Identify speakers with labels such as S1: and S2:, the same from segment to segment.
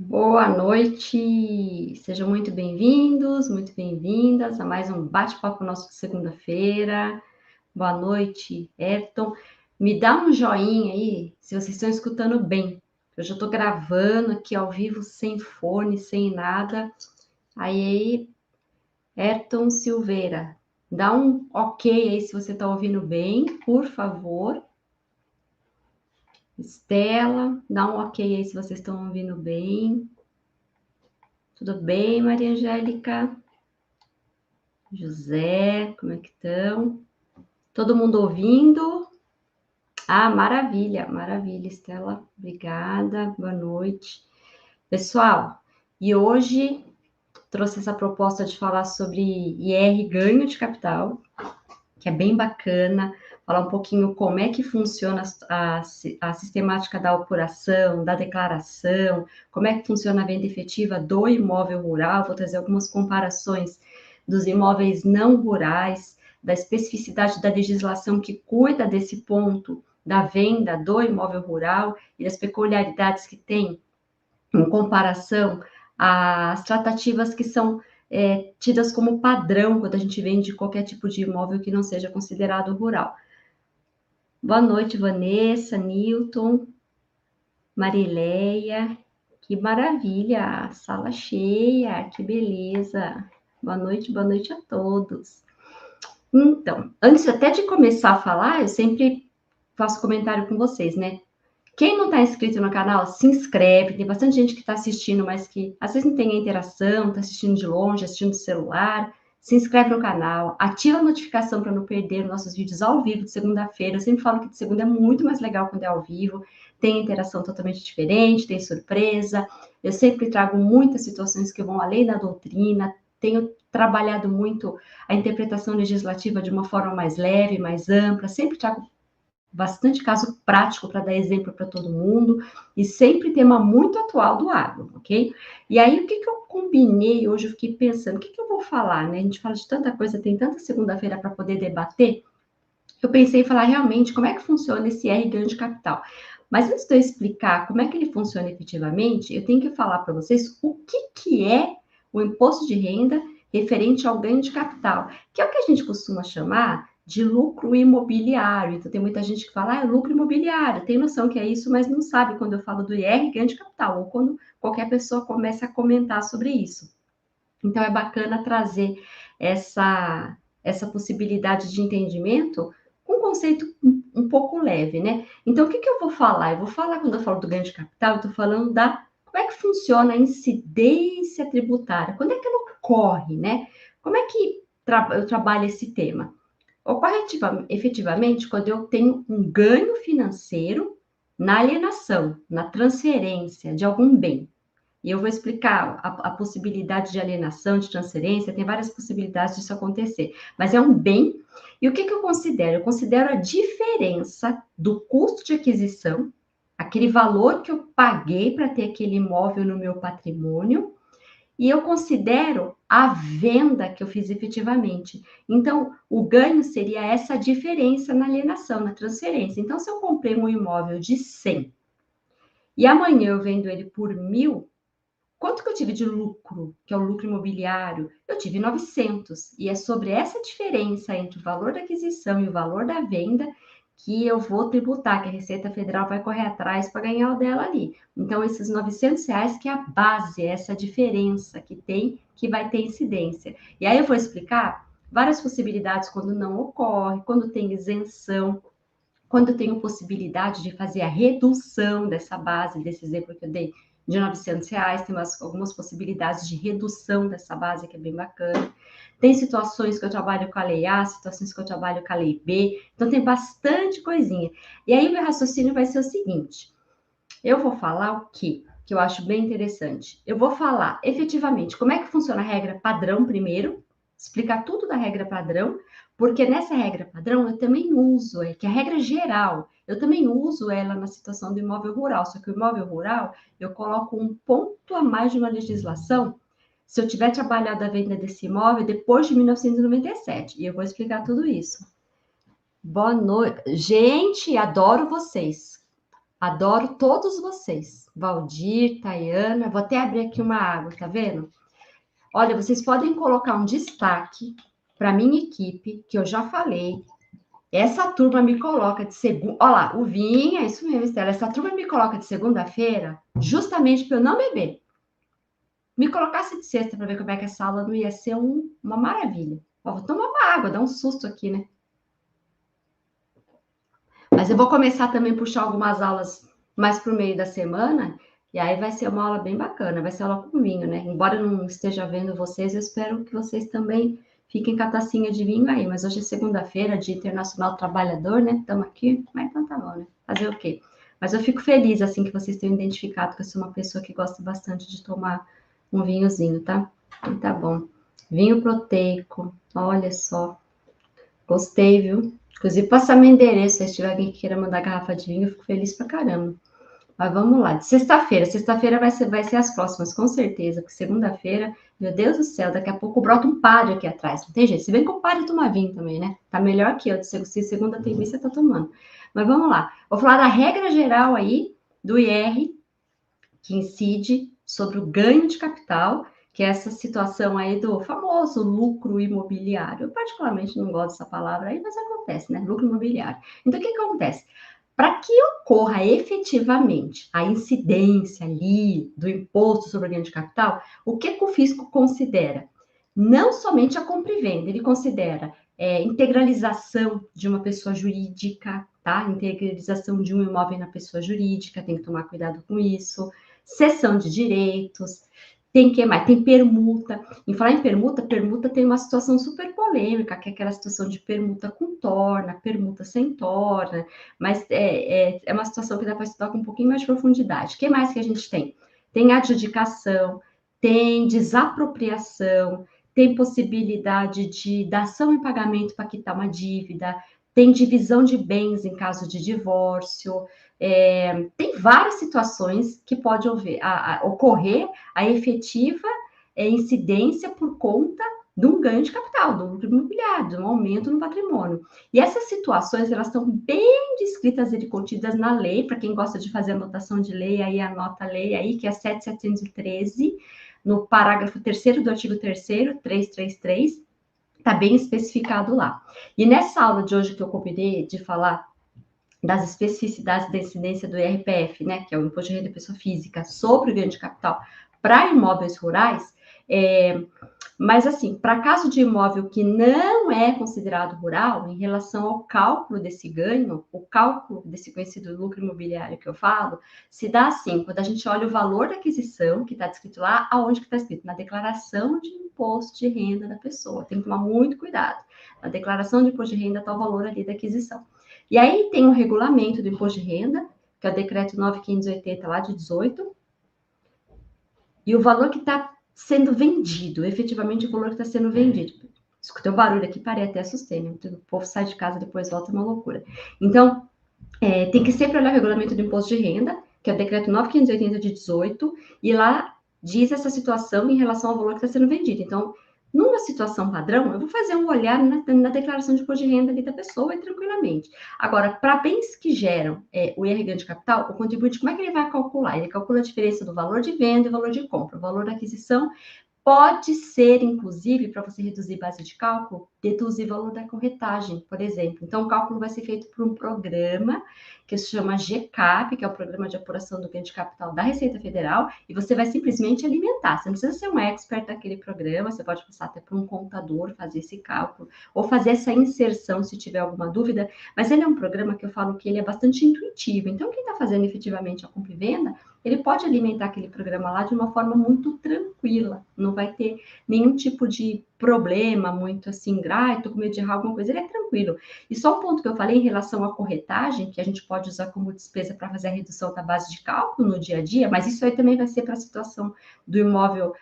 S1: Boa noite, sejam muito bem-vindos, muito bem-vindas a mais um bate-papo nosso de segunda-feira. Boa noite, Ayrton. Me dá um joinha aí se vocês estão escutando bem. Eu já estou gravando aqui ao vivo, sem fone, sem nada. Aí, Ayrton Silveira, dá um ok aí se você está ouvindo bem, por favor. Estela, dá um ok aí se vocês estão ouvindo bem. Tudo bem, Maria Angélica? José, como é que estão? Todo mundo ouvindo? Ah, maravilha, maravilha, Estela, obrigada, boa noite. Pessoal, e hoje trouxe essa proposta de falar sobre IR, ganho de capital, que é bem bacana, falar um pouquinho como é que funciona a sistemática da apuração, da declaração, como é que funciona a venda efetiva do imóvel rural, vou trazer algumas comparações dos imóveis não rurais, da especificidade da legislação que cuida desse ponto da venda do imóvel rural e das peculiaridades que tem em comparação às tratativas que são tidas como padrão quando a gente vende qualquer tipo de imóvel que não seja considerado rural. Boa noite, Vanessa, Newton, Marileia. Que maravilha, sala cheia, que beleza. Boa noite a todos. Então, antes até de começar a falar, eu sempre faço comentário com vocês, né? Quem não está inscrito no canal, se inscreve. Tem bastante gente que está assistindo, mas que às vezes não tem a interação, está assistindo de longe, assistindo do celular. Se inscreve no canal, ativa a notificação para não perder nossos vídeos ao vivo de segunda-feira. Eu sempre falo que de segunda é muito mais legal quando é ao vivo, tem interação totalmente diferente, tem surpresa. Eu sempre trago muitas situações que vão além da doutrina, tenho trabalhado muito a interpretação legislativa de uma forma mais leve, mais ampla, sempre trago bastante caso prático para dar exemplo para todo mundo e sempre tema muito atual do agro, ok? E aí, o que eu combinei hoje? Eu fiquei pensando, o que eu vou falar, né? A gente fala de tanta coisa, tem tanta segunda-feira para poder debater. Eu pensei em falar realmente como é que funciona esse R ganho de capital. Mas antes de eu explicar como é que ele funciona efetivamente, eu tenho que falar para vocês o que é o imposto de renda referente ao ganho de capital, que é o que a gente costuma chamar de lucro imobiliário. Então, tem muita gente que fala, é lucro imobiliário, tem noção que é isso, mas não sabe quando eu falo do IR, ganho de capital, ou quando qualquer pessoa começa a comentar sobre isso. Então, é bacana trazer essa possibilidade de entendimento com um conceito um pouco leve, né? Então, o que eu vou falar? Eu vou falar, quando eu falo do ganho de capital, eu estou falando como é que funciona a incidência tributária, quando é que ela ocorre, né? Como é que eu trabalho esse tema? Ocorre efetivamente quando eu tenho um ganho financeiro na alienação, na transferência de algum bem. E eu vou explicar a possibilidade de alienação, de transferência, tem várias possibilidades disso acontecer. Mas é um bem. E o que eu considero? Eu considero a diferença do custo de aquisição, aquele valor que eu paguei para ter aquele imóvel no meu patrimônio, e eu considero a venda que eu fiz efetivamente. Então, o ganho seria essa diferença na alienação, na transferência. Então, se eu comprei um imóvel de 100 e amanhã eu vendo ele por 1.000, quanto que eu tive de lucro, que é o lucro imobiliário? Eu tive 900. E é sobre essa diferença entre o valor da aquisição e o valor da venda que eu vou tributar, que a Receita Federal vai correr atrás para ganhar o dela ali. Então, esses R$ 900 que é a base, essa diferença que tem, que vai ter incidência. E aí eu vou explicar várias possibilidades quando não ocorre, quando tem isenção, quando eu tenho possibilidade de fazer a redução dessa base, desse exemplo que eu dei, de R$ 900, tem algumas possibilidades de redução dessa base, que é bem bacana. Tem situações que eu trabalho com a lei A, situações que eu trabalho com a lei B, então tem bastante coisinha. E aí o meu raciocínio vai ser o seguinte, eu vou falar o quê? Que eu acho bem interessante. Eu vou falar efetivamente como é que funciona a regra padrão primeiro, explicar tudo da regra padrão, porque nessa regra padrão eu também uso, que é a regra geral, eu também uso ela na situação do imóvel rural, só que o imóvel rural eu coloco um ponto a mais de uma legislação se eu tiver trabalhado a venda desse imóvel depois de 1997, e eu vou explicar tudo isso. Boa noite. Gente, adoro vocês. Adoro todos vocês. Valdir, Tayana, vou até abrir aqui uma água, tá vendo? Olha, vocês podem colocar um destaque para minha equipe, que eu já falei. Essa turma me coloca de segunda. Olha lá, o vinho, é isso mesmo, Estela. Essa turma me coloca de segunda-feira, justamente para eu não beber. Me colocasse de sexta para ver como é que essa aula não ia ser uma maravilha. Ó, vou tomar uma água, dar um susto aqui, né? Mas eu vou começar também a puxar algumas aulas mais para o meio da semana, e aí vai ser uma aula bem bacana, vai ser aula com vinho, né? Embora eu não esteja vendo vocês, eu espero que vocês também fiquem com a tacinha de vinho aí. Mas hoje é segunda-feira, Dia Internacional do Trabalhador, né? Estamos aqui, mas então tá bom, né? Fazer o quê? Mas eu fico feliz, assim, que vocês tenham identificado que eu sou uma pessoa que gosta bastante de tomar um vinhozinho, tá? Então tá bom. Vinho proteico, olha só. Gostei, viu? Inclusive, passar meu endereço, se tiver alguém que queira mandar garrafa de vinho, eu fico feliz pra caramba. Mas vamos lá, de sexta-feira vai ser as próximas, com certeza, porque segunda-feira, meu Deus do céu, daqui a pouco brota um padre aqui atrás, não tem jeito, se bem que o padre toma vinho também, né? Tá melhor que eu, se segunda tem vinho, você tá tomando. Mas vamos lá, vou falar da regra geral aí do IR, que incide sobre o ganho de capital, que é essa situação aí do famoso lucro imobiliário. Eu particularmente não gosto dessa palavra aí, mas acontece, né? Lucro imobiliário. Então, o que acontece? Para que ocorra efetivamente a incidência ali do imposto sobre o ganho de capital, o que o fisco considera? Não somente a compra e venda, ele considera integralização de uma pessoa jurídica, tá? Integralização de um imóvel na pessoa jurídica, tem que tomar cuidado com isso. Cessão de direitos, tem que mais? Tem permuta. Em falar em permuta, permuta tem uma situação super polêmica, que é aquela situação de permuta com torna, permuta sem torna, mas é uma situação que dá para estudar com um pouquinho mais de profundidade. O que mais que a gente tem? Tem adjudicação, tem desapropriação, tem possibilidade de dação em pagamento para quitar uma dívida, tem divisão de bens em caso de divórcio, tem várias situações que pode ocorrer a efetiva incidência por conta de um ganho de capital, do lucro imobiliário, de um aumento no patrimônio. E essas situações, elas estão bem descritas e contidas na lei, para quem gosta de fazer anotação de lei, aí anota a lei aí, que é 7.713, no parágrafo 3º do artigo 3º, 333, está bem especificado lá. E nessa aula de hoje que eu combinei de falar das especificidades da incidência do IRPF, né, que é o Imposto de Renda de Pessoa Física, sobre o ganho de capital para imóveis rurais, mas assim, para caso de imóvel que não é considerado rural, em relação ao cálculo desse ganho, o cálculo desse conhecido lucro imobiliário que eu falo, se dá assim, quando a gente olha o valor da aquisição, que está descrito lá, aonde que está escrito? Na declaração de imposto de renda da pessoa. Tem que tomar muito cuidado. Na declaração de imposto de renda está o valor ali da aquisição. E aí tem o regulamento do imposto de renda, que é o decreto 9.580 lá de 18, e o valor que está sendo vendido, efetivamente o valor que está sendo vendido. Escutei o barulho aqui, parei até assustei, né? O povo sai de casa, depois volta, é uma loucura. Então, tem que sempre olhar o regulamento do imposto de renda, que é o decreto 9.580 de 18, e lá diz essa situação em relação ao valor que está sendo vendido. Então, numa situação padrão, eu vou fazer um olhar na declaração de imposto de renda ali da pessoa e tranquilamente. Agora, para bens que geram o IR ganho de capital, o contribuinte, como é que ele vai calcular? Ele calcula a diferença do valor de venda e valor de compra. O valor da aquisição pode ser, inclusive, para você reduzir base de cálculo, deduzir o valor da corretagem, por exemplo. Então, o cálculo vai ser feito por um programa que se chama GCAP, que é o Programa de Apuração do Ganho de Capital da Receita Federal, e você vai simplesmente alimentar. Você não precisa ser um expert daquele programa, você pode passar até por um contador, fazer esse cálculo, ou fazer essa inserção se tiver alguma dúvida, mas ele é um programa que eu falo que ele é bastante intuitivo. Então, quem está fazendo efetivamente a compra e venda, ele pode alimentar aquele programa lá de uma forma muito tranquila, não vai ter nenhum tipo de problema muito assim, estou com medo de errar alguma coisa, ele é tranquilo. E só um ponto que eu falei em relação à corretagem, que a gente pode usar como despesa para fazer a redução da base de cálculo no dia a dia, mas isso aí também vai ser para a situação do imóvel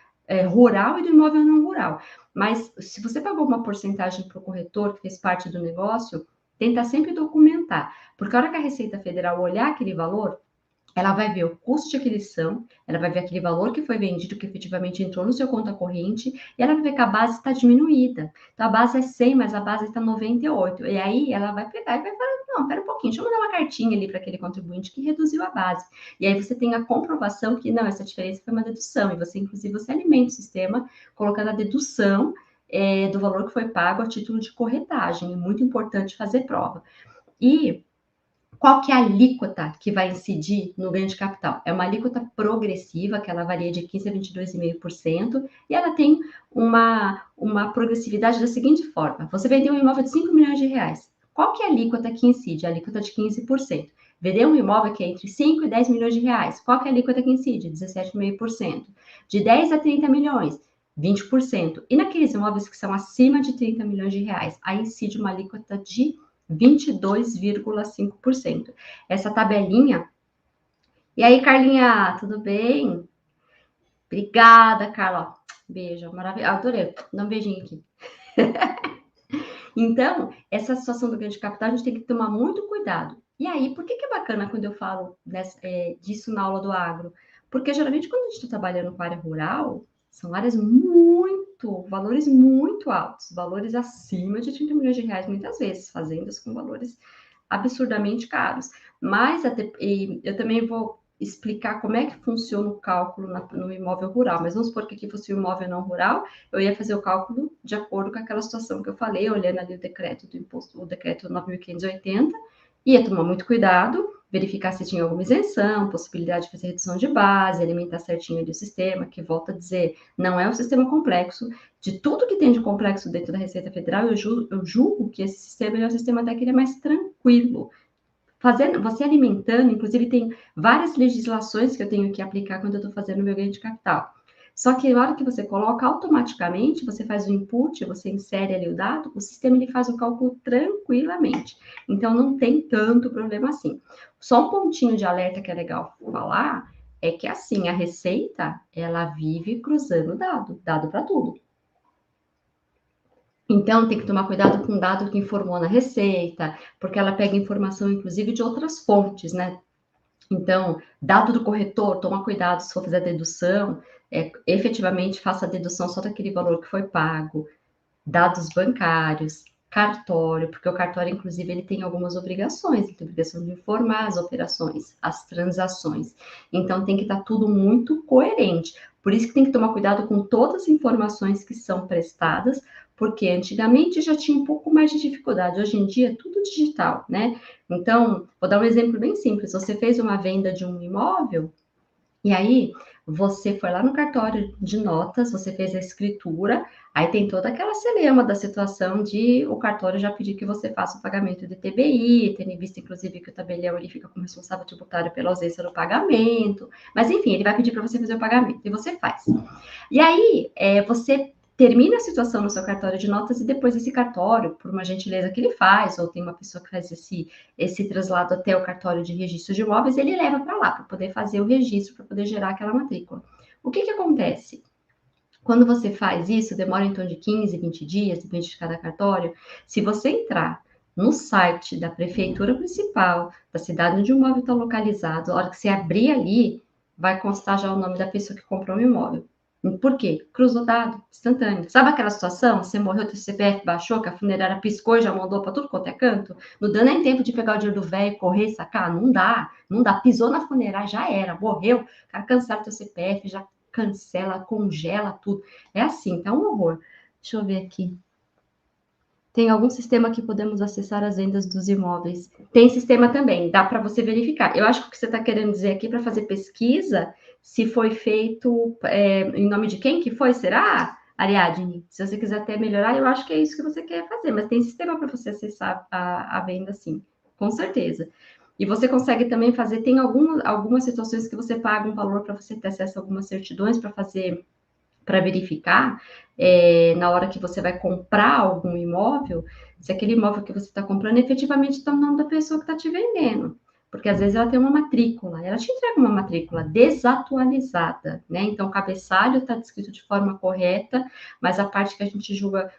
S1: rural e do imóvel não rural. Mas se você pagou uma porcentagem para o corretor que fez parte do negócio, tenta sempre documentar, porque a hora que a Receita Federal olhar aquele valor, ela vai ver o custo de aquisição, ela vai ver aquele valor que foi vendido, que efetivamente entrou no seu conta corrente, e ela vai ver que a base está diminuída. Então, a base é 100, mas a base está 98. E aí, ela vai pegar e vai falar, não, pera um pouquinho, deixa eu mandar uma cartinha ali para aquele contribuinte que reduziu a base. E aí, você tem a comprovação que, não, essa diferença foi uma dedução. E você, inclusive, você alimenta o sistema colocando a dedução do valor que foi pago a título de corretagem. É muito importante fazer prova. E qual que é a alíquota que vai incidir no ganho de capital? É uma alíquota progressiva, que ela varia de 15% a 22,5%, e ela tem uma progressividade da seguinte forma: você vendeu um imóvel de 5 milhões de reais. Qual que é a alíquota que incide? A alíquota de 15%. Vender um imóvel que é entre 5 e 10 milhões de reais. Qual que é a alíquota que incide? 17,5%. De 10 a 30 milhões, 20%. E naqueles imóveis que são acima de 30 milhões de reais, aí incide uma alíquota de 22,5%. Essa tabelinha. E aí, Carlinha, tudo bem? Obrigada, Carla. Beijo, maravilhoso. Adorei. Dá um beijinho aqui. Então, essa situação do ganho de capital, a gente tem que tomar muito cuidado. E aí, por que é bacana quando eu falo disso na aula do agro? Porque geralmente quando a gente está trabalhando com área rural, são áreas valores muito altos, valores acima de 30 milhões de reais, muitas vezes, fazendas com valores absurdamente caros. Mas eu também vou explicar como é que funciona o cálculo no imóvel rural. Mas vamos supor que aqui fosse um imóvel não rural, eu ia fazer o cálculo de acordo com aquela situação que eu falei, olhando ali o decreto do imposto, o decreto 9.580, ia tomar muito cuidado, verificar se tinha alguma isenção, possibilidade de fazer redução de base, alimentar certinho ali o sistema, que volta a dizer, não é um sistema complexo. De tudo que tem de complexo dentro da Receita Federal, eu julgo que esse sistema é um sistema até que ele é mais tranquilo. Você alimentando, inclusive tem várias legislações que eu tenho que aplicar quando eu estou fazendo meu ganho de capital. Só que na hora que você coloca, automaticamente, você faz o input, você insere ali o dado, o sistema ele faz o cálculo tranquilamente. Então, não tem tanto problema assim. Só um pontinho de alerta que é legal falar, é que assim, a Receita, ela vive cruzando dado para tudo. Então, tem que tomar cuidado com o dado que informou na Receita, porque ela pega informação, inclusive, de outras fontes, né? Então, dado do corretor, toma cuidado se for fazer a dedução, efetivamente faça a dedução só daquele valor que foi pago, dados bancários, cartório, porque o cartório, inclusive, ele tem algumas obrigações, ele tem obrigação de informar as operações, as transações. Então, tem que estar tudo muito coerente. Por isso que tem que tomar cuidado com todas as informações que são prestadas, porque antigamente já tinha um pouco mais de dificuldade, hoje em dia é tudo digital, né? Então, vou dar um exemplo bem simples. Você fez uma venda de um imóvel, e aí, você foi lá no cartório de notas, você fez a escritura, aí tem toda aquela celeuma da situação de o cartório já pedir que você faça o pagamento de TBI, tendo em vista, inclusive, que o tabelião ele fica como responsável tributário pela ausência do pagamento. Mas, enfim, ele vai pedir para você fazer o pagamento, e você faz. E aí, você termina a situação no seu cartório de notas e depois esse cartório, por uma gentileza que ele faz, ou tem uma pessoa que faz esse traslado até o cartório de registro de imóveis, ele leva para lá, para poder fazer o registro, para poder gerar aquela matrícula. O que acontece? Quando você faz isso, demora em torno de 15, 20 dias, depende de cada cartório. Se você entrar no site da prefeitura principal, da cidade onde o imóvel está localizado, a hora que você abrir ali, vai constar já o nome da pessoa que comprou o imóvel. Por quê? Cruzou dado, instantâneo. Sabe aquela situação? Você morreu, teu CPF baixou, que a funerária piscou e já mandou para tudo quanto é canto? Não dá nem tempo de pegar o dinheiro do velho, correr e sacar? Não dá, não dá. Pisou na funerária, já era, morreu. O cara cancela teu CPF, já cancela, congela tudo. É assim, tá um horror. Deixa eu ver aqui. Tem algum sistema que podemos acessar as vendas dos imóveis? Tem sistema também, dá para você verificar. Eu acho que o que você está querendo dizer aqui para fazer pesquisa, se foi feito em nome de quem que foi, será, Ariadne? Se você quiser até melhorar, eu acho que é isso que você quer fazer, mas tem sistema para você acessar a venda, sim, com certeza. E você consegue também fazer, tem algumas situações que você paga um valor para você ter acesso a algumas certidões para fazer para verificar, na hora que você vai comprar algum imóvel, se aquele imóvel que você está comprando efetivamente está no nome da pessoa que está te vendendo. Porque às vezes ela tem uma matrícula, ela te entrega uma matrícula desatualizada, né? Então, o cabeçalho está descrito de forma correta, mas a parte que a gente julga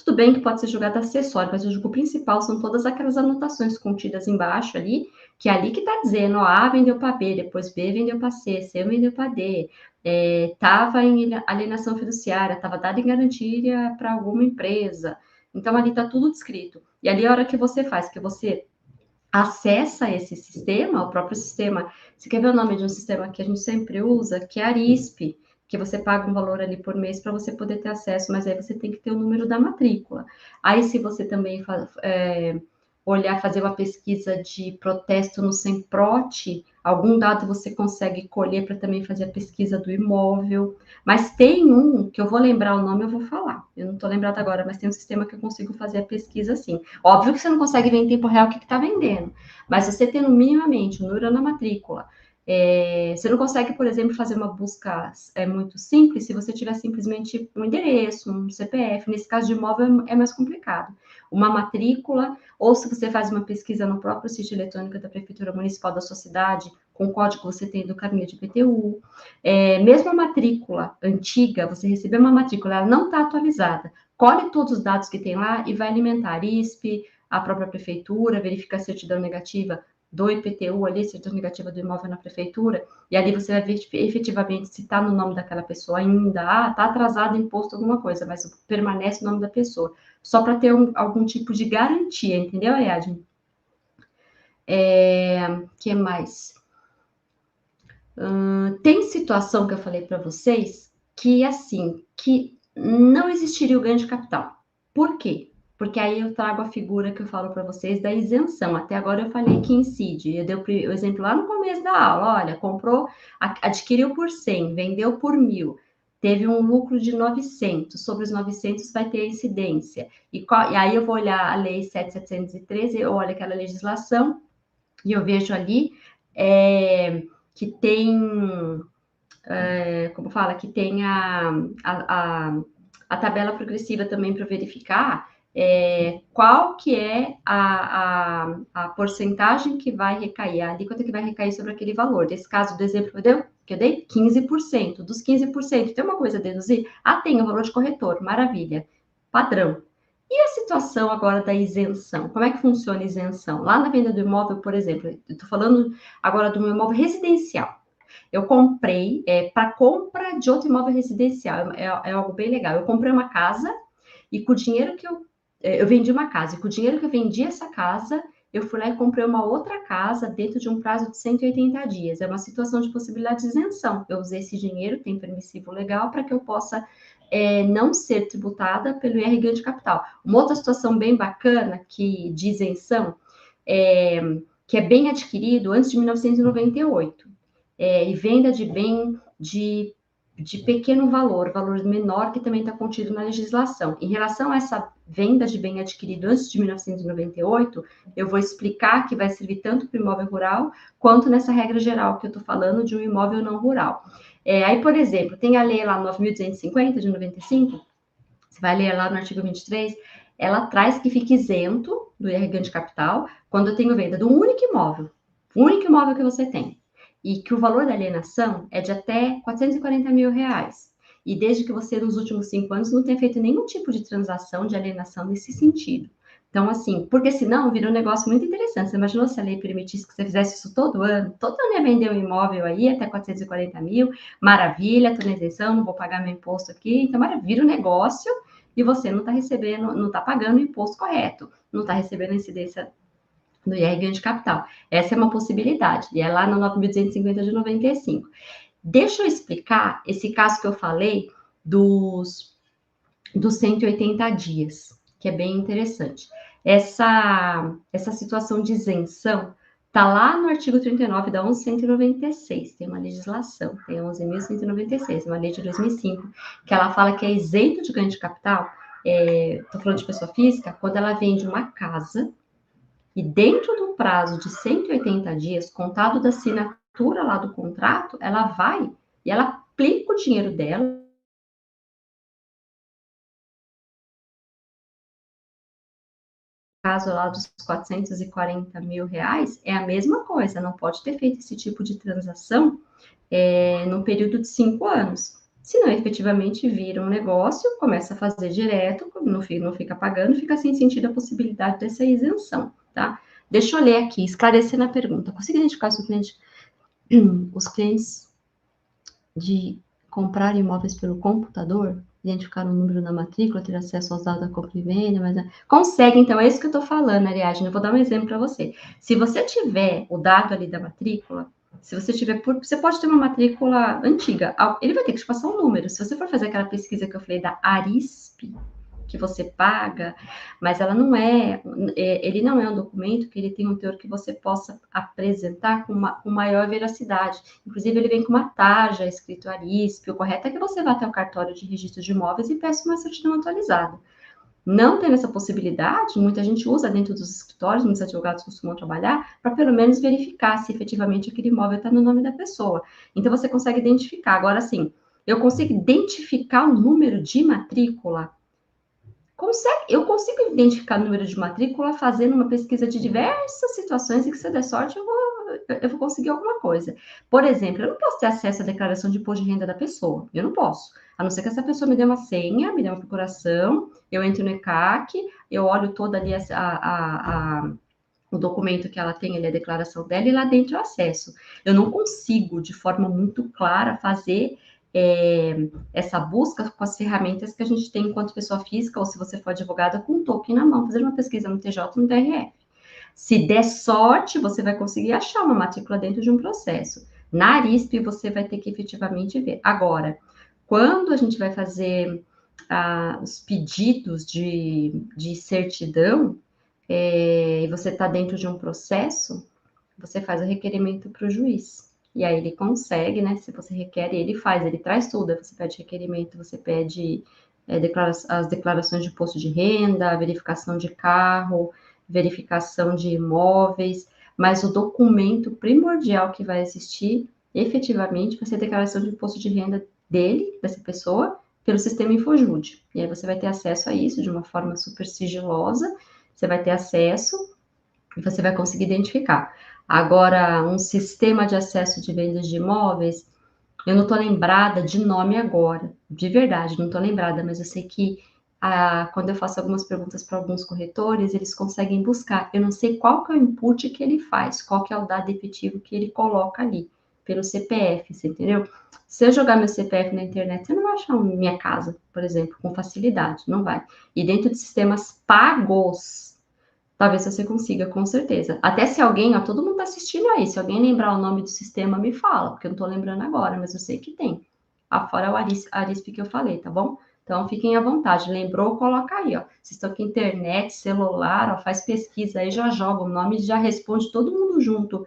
S1: Tudo bem que pode ser julgado acessório, mas o julgo principal são todas aquelas anotações contidas embaixo ali, que é ali que está dizendo, ó, A vendeu para B, depois B vendeu para C, C vendeu para D, estava em alienação fiduciária, estava dado em garantia para alguma empresa. Então, ali está tudo descrito. E ali, a hora que você faz, que você acessa esse sistema, o próprio sistema. Você quer ver o nome de um sistema que a gente sempre usa, que é a ARISP, que você paga um valor ali por mês para você poder ter acesso, mas aí você tem que ter o número da matrícula. Aí, se você também olhar, fazer uma pesquisa de protesto no Semprot, algum dado você consegue colher para também fazer a pesquisa do imóvel. Mas tem um, que eu vou lembrar o nome, eu vou falar. Eu não estou lembrada agora, mas tem um sistema que eu consigo fazer a pesquisa assim. Óbvio que você não consegue ver em tempo real o que está vendendo, mas você tendo minimamente o número na matrícula, você não consegue, por exemplo, fazer uma busca muito simples se você tiver simplesmente um endereço, um CPF. Nesse caso de imóvel é mais complicado. Uma matrícula, ou se você faz uma pesquisa no próprio sítio eletrônico da Prefeitura Municipal da sua cidade, com o código que você tem do carnê de IPTU. Mesmo a matrícula antiga, você recebeu uma matrícula, ela não está atualizada. Colhe todos os dados que tem lá e vai alimentar a ISP, a própria prefeitura, verifica a certidão negativa do IPTU ali, certidão negativa do imóvel na prefeitura, e ali você vai ver efetivamente se está no nome daquela pessoa ainda, está atrasado imposto alguma coisa, mas permanece o nome da pessoa, só para ter algum tipo de garantia, entendeu, Ariadne? Que mais? Tem situação que eu falei para vocês que, assim, que não existiria o ganho de capital. Por quê? Porque aí eu trago a figura que eu falo para vocês da isenção. Até agora eu falei que incide. Eu dei o exemplo lá no começo da aula. Olha, comprou, adquiriu por 100, vendeu por 1.000. Teve um lucro de 900. Sobre os 900 vai ter a incidência. E aí eu vou olhar a lei 7.713, eu olho aquela legislação e eu vejo ali que tem, como fala, que tem a tabela progressiva também para verificar qual que é a porcentagem que vai recair, a alíquota que vai recair sobre aquele valor. Nesse caso do exemplo que eu dei, 15%. Dos 15%, tem uma coisa a deduzir? Tem o valor de corretor, maravilha, padrão. E a situação agora da isenção? Como é que funciona a isenção? Lá na venda do imóvel, por exemplo, eu estou falando agora do meu imóvel residencial. Eu comprei para compra de outro imóvel residencial. É algo bem legal. Eu comprei uma casa e com o dinheiro que eu vendi uma casa. E com o dinheiro que eu vendi essa casa, eu fui lá e comprei uma outra casa dentro de um prazo de 180 dias. É uma situação de possibilidade de isenção. Eu usei esse dinheiro, tem permissivo legal, para que eu possa não ser tributada pelo IR de capital. Uma outra situação bem bacana de isenção, que é bem adquirido antes de 1998, e venda de bem de pequeno valor, valor menor, que também está contido na legislação. Em relação a essa venda de bem adquirido antes de 1998, eu vou explicar que vai servir tanto para o imóvel rural, quanto nessa regra geral que eu estou falando de um imóvel não rural. Aí, por exemplo, tem a lei lá 9.250 de 95, você vai ler lá no artigo 23, ela traz que fique isento do IR ganho de capital quando eu tenho venda de um único imóvel que você tem, e que o valor da alienação é de até 440 mil reais. E desde que você, nos últimos 5 anos, não tenha feito nenhum tipo de transação de alienação nesse sentido. Então, assim, porque senão vira um negócio muito interessante. Você imaginou se a lei permitisse que você fizesse isso todo ano? Todo ano ia vender um imóvel aí até 440 mil, maravilha, estou na isenção, não vou pagar meu imposto aqui. Então, maravilha, vira um negócio e você não está recebendo, não está pagando o imposto correto, não está recebendo a incidência do IR ganho de capital. Essa é uma possibilidade, e é lá no 9.250 de 95. Deixa eu explicar esse caso que eu falei dos 180 dias, que é bem interessante. Essa situação de isenção está lá no artigo 39 da 11.196, tem uma legislação, tem 11.196, uma lei de 2005, que ela fala que é isento de ganho de capital, estou falando de pessoa física, quando ela vende uma casa e dentro do prazo de 180 dias, contado da assinatura lá do contrato, ela vai e ela aplica o dinheiro dela, caso lá dos 440 mil reais, é a mesma coisa, não pode ter feito esse tipo de transação no período de 5 anos. Se não, efetivamente vira um negócio, começa a fazer direto, não fica pagando, fica sem sentido a possibilidade dessa isenção, tá? Deixa eu ler aqui, esclarecendo a pergunta. Consigo identificar os clientes de comprar imóveis pelo computador? Identificar o número da matrícula, ter acesso aos dados da compra e venda, mas consegue, então, é isso que eu estou falando, Ariadne. Eu vou dar um exemplo para você. Se você tiver o dado ali da matrícula, se você tiver, você pode ter uma matrícula antiga, ele vai ter que te passar um número. Se você for fazer aquela pesquisa que eu falei da Arisp, que você paga, mas ela não ele não é um documento que ele tem um teor que você possa apresentar com maior veracidade. Inclusive, ele vem com uma tarja escrito Arisp. O correto é que você vá até o cartório de registro de imóveis e peça uma certidão atualizada. Não tendo essa possibilidade, muita gente usa dentro dos escritórios, muitos advogados costumam trabalhar, para pelo menos verificar se efetivamente aquele imóvel está no nome da pessoa. Então, você consegue identificar. Agora, sim, eu consigo identificar o número de matrícula. Eu consigo identificar o número de matrícula fazendo uma pesquisa de diversas situações e que se eu der sorte eu vou conseguir alguma coisa. Por exemplo, eu não posso ter acesso à declaração de imposto de renda da pessoa. Eu não posso. A não ser que essa pessoa me dê uma senha, me dê uma procuração, eu entro no ECAC, eu olho toda ali o documento que ela tem ali, a declaração dela, e lá dentro eu acesso. Eu não consigo, de forma muito clara, fazer essa busca com as ferramentas que a gente tem enquanto pessoa física, ou se você for advogada, com um token na mão, fazer uma pesquisa no TJ, no TRF. Se der sorte, você vai conseguir achar uma matrícula dentro de um processo. Na Arisp, você vai ter que efetivamente ver. Agora, quando a gente vai fazer os pedidos de certidão, e você está dentro de um processo, você faz o requerimento para o juiz. E aí ele consegue, né? Se você requer, ele faz, ele traz tudo. Aí você pede requerimento, você pede as declarações de imposto de renda, verificação de carro, verificação de imóveis, mas o documento primordial que vai existir, efetivamente, vai ser a declaração de imposto de renda dele, dessa pessoa, pelo sistema Infojude. E aí você vai ter acesso a isso de uma forma super sigilosa, você vai ter acesso e você vai conseguir identificar. Agora, um sistema de acesso de vendas de imóveis, eu não estou lembrada de nome agora, de verdade, não estou lembrada, mas eu sei que quando eu faço algumas perguntas para alguns corretores, eles conseguem buscar. Eu não sei qual que é o input que ele faz, qual que é o dado efetivo que ele coloca ali, pelo CPF, você entendeu? Se eu jogar meu CPF na internet, você não vai achar minha casa, por exemplo, com facilidade, não vai. E dentro de sistemas pagos, talvez você consiga, com certeza. Até se alguém, ó, todo mundo tá assistindo aí, se alguém lembrar o nome do sistema, me fala, porque eu não tô lembrando agora, mas eu sei que tem. Afora o Arisp que eu falei, tá bom? Então, fiquem à vontade. Lembrou, coloca aí, ó. Vocês estão com internet, celular, ó, faz pesquisa aí, já joga o nome, já responde todo mundo junto.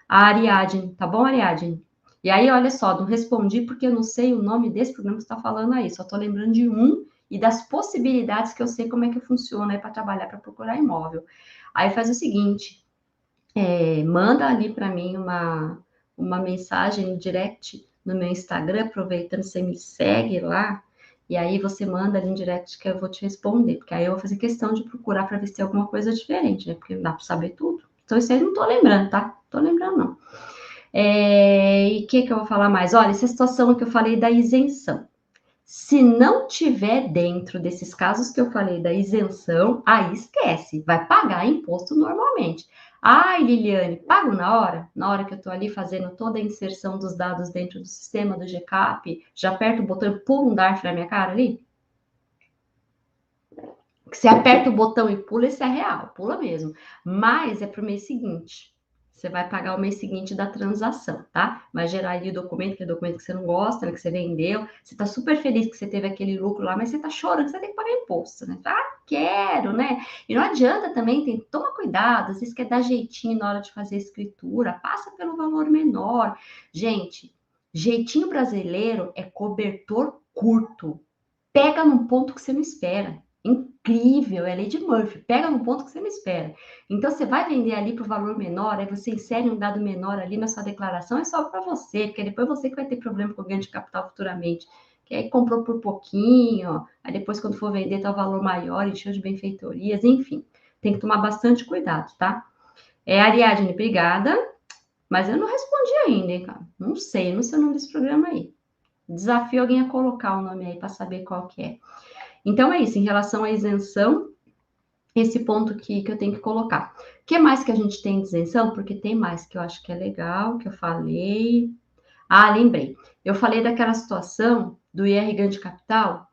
S1: A Ariadne, tá bom, Ariadne? E aí, olha só, não respondi porque eu não sei o nome desse programa que você está falando aí, só tô lembrando de um e das possibilidades que eu sei como é que funciona aí para trabalhar, para procurar imóvel. Aí faz o seguinte, manda ali para mim uma mensagem no direct no meu Instagram, aproveitando que você me segue lá, e aí você manda ali em direct que eu vou te responder, porque aí eu vou fazer questão de procurar para ver se tem alguma coisa diferente, né? Porque não dá para saber tudo. Então, isso aí eu não tô lembrando, tá? Tô lembrando, não. E o que eu vou falar mais? Olha, essa situação que eu falei da isenção. Se não tiver dentro desses casos que eu falei da isenção, aí esquece, vai pagar imposto normalmente. Ai, Liliane, pago na hora? Na hora que eu estou ali fazendo toda a inserção dos dados dentro do sistema do GCAP, já aperto o botão e pula um DARF na minha cara ali? Você aperta o botão e pula, isso é real, pula mesmo. Mas é para o mês seguinte. Você vai pagar o mês seguinte da transação, tá? Vai gerar ali o documento, que é o documento que você não gosta, né, que você vendeu. Você tá super feliz que você teve aquele lucro lá, mas você tá chorando que você tem que pagar imposto, né? Quero, né? E não adianta também, toma cuidado, às vezes quer dar jeitinho na hora de fazer a escritura, passa pelo valor menor. Gente, jeitinho brasileiro é cobertor curto. Pega num ponto que você não espera. Incrível, é lei de Murphy. Pega no ponto que você não espera. Então, você vai vender ali para o valor menor, aí você insere um dado menor ali na sua declaração, é só para você, porque depois você que vai ter problema com o ganho de capital futuramente. Que aí comprou por pouquinho, ó, aí depois, quando for vender, tá o valor maior, encheu de benfeitorias, enfim. Tem que tomar bastante cuidado, tá? Ariadne, obrigada. Mas eu não respondi ainda, hein, cara? Não sei o nome desse programa aí. Desafio alguém a colocar o nome aí para saber qual que é. Então, é isso. Em relação à isenção, esse ponto que eu tenho que colocar. O que mais que a gente tem de isenção? Porque tem mais que eu acho que é legal, que eu falei. Ah, lembrei. Eu falei daquela situação do IR ganho de capital,